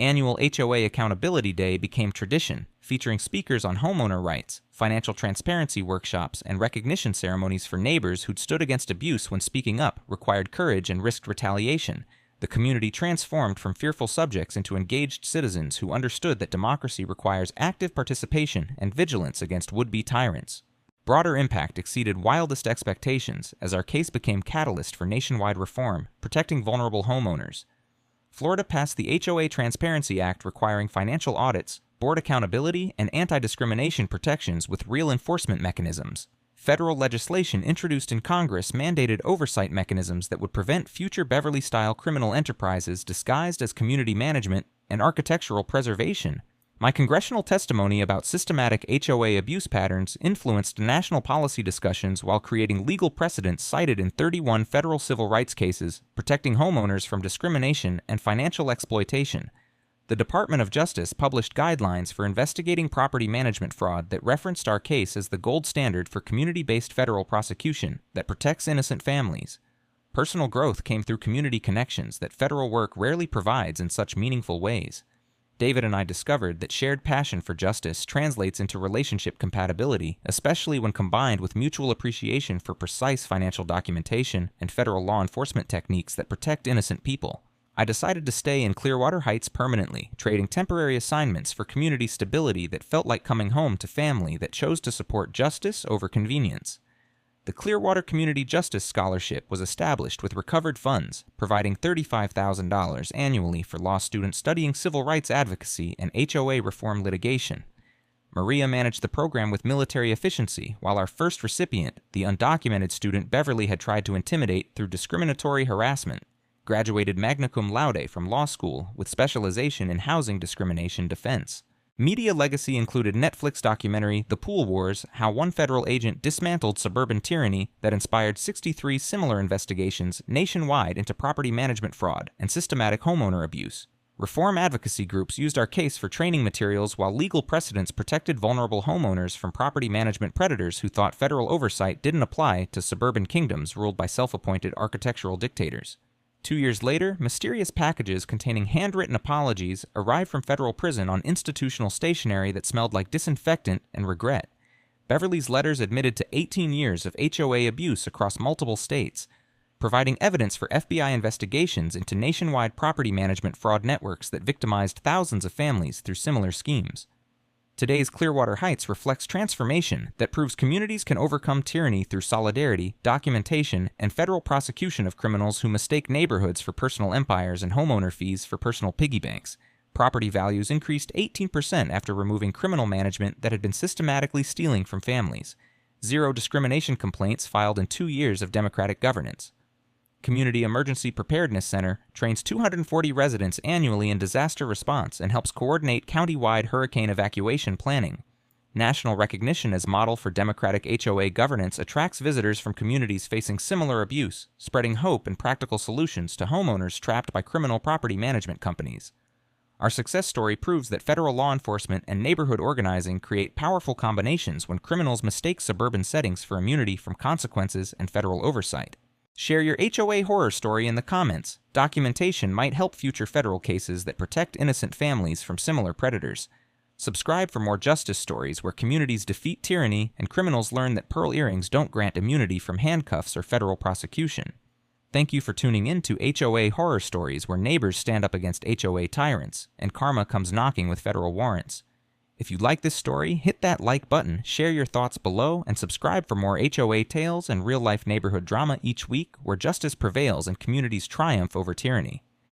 A: Annual HOA Accountability Day became tradition, featuring speakers on homeowner rights, financial transparency workshops, and recognition ceremonies for neighbors who'd stood against abuse when speaking up required courage and risked retaliation. The community transformed from fearful subjects into engaged citizens who understood that democracy requires active participation and vigilance against would-be tyrants. Broader impact exceeded wildest expectations as our case became catalyst for nationwide reform, protecting vulnerable homeowners. Florida passed the HOA Transparency Act requiring financial audits, board accountability, and anti-discrimination protections with real enforcement mechanisms. Federal legislation introduced in Congress mandated oversight mechanisms that would prevent future Beverly-style criminal enterprises disguised as community management and architectural preservation. My congressional testimony about systematic HOA abuse patterns influenced national policy discussions while creating legal precedents cited in 31 federal civil rights cases, protecting homeowners from discrimination and financial exploitation. The Department of Justice published guidelines for investigating property management fraud that referenced our case as the gold standard for community-based federal prosecution that protects innocent families. Personal growth came through community connections that federal work rarely provides in such meaningful ways. David and I discovered that shared passion for justice translates into relationship compatibility, especially when combined with mutual appreciation for precise financial documentation and federal law enforcement techniques that protect innocent people. I decided to stay in Clearwater Heights permanently, trading temporary assignments for community stability that felt like coming home to family that chose to support justice over convenience. The Clearwater Community Justice Scholarship was established with recovered funds, providing $35,000 annually for law students studying civil rights advocacy and HOA reform litigation. Maria managed the program with military efficiency, while our first recipient, the undocumented student Beverly had tried to intimidate through discriminatory harassment, graduated magna cum laude from law school with specialization in housing discrimination defense. Media legacy included Netflix documentary The Pool Wars, How One Federal Agent Dismantled Suburban Tyranny that inspired 63 similar investigations nationwide into property management fraud and systematic homeowner abuse. Reform advocacy groups used our case for training materials while legal precedents protected vulnerable homeowners from property management predators who thought federal oversight didn't apply to suburban kingdoms ruled by self-appointed architectural dictators. 2 years later, mysterious packages containing handwritten apologies arrived from federal prison on institutional stationery that smelled like disinfectant and regret. Beverly's letters admitted to 18 years of HOA abuse across multiple states, providing evidence for FBI investigations into nationwide property management fraud networks that victimized thousands of families through similar schemes. Today's Clearwater Heights reflects transformation that proves communities can overcome tyranny through solidarity, documentation, and federal prosecution of criminals who mistake neighborhoods for personal empires and homeowner fees for personal piggy banks. Property values increased 18% after removing criminal management that had been systematically stealing from families. Zero discrimination complaints filed in 2 years of democratic governance. Community Emergency Preparedness Center trains 240 residents annually in disaster response and helps coordinate county-wide hurricane evacuation planning. National recognition as model for democratic HOA governance attracts visitors from communities facing similar abuse, spreading hope and practical solutions to homeowners trapped by criminal property management companies. Our success story proves that federal law enforcement and neighborhood organizing create powerful combinations when criminals mistake suburban settings for immunity from consequences and federal oversight. Share your HOA horror story in the comments. Documentation might help future federal cases that protect innocent families from similar predators. Subscribe for more justice stories where communities defeat tyranny and criminals learn that pearl earrings don't grant immunity from handcuffs or federal prosecution. Thank you for tuning in to HOA horror stories where neighbors stand up against HOA tyrants and karma comes knocking with federal warrants. If you like this story, hit that like button, share your thoughts below, and subscribe for more HOA tales and real-life neighborhood drama each week where justice prevails and communities triumph over tyranny.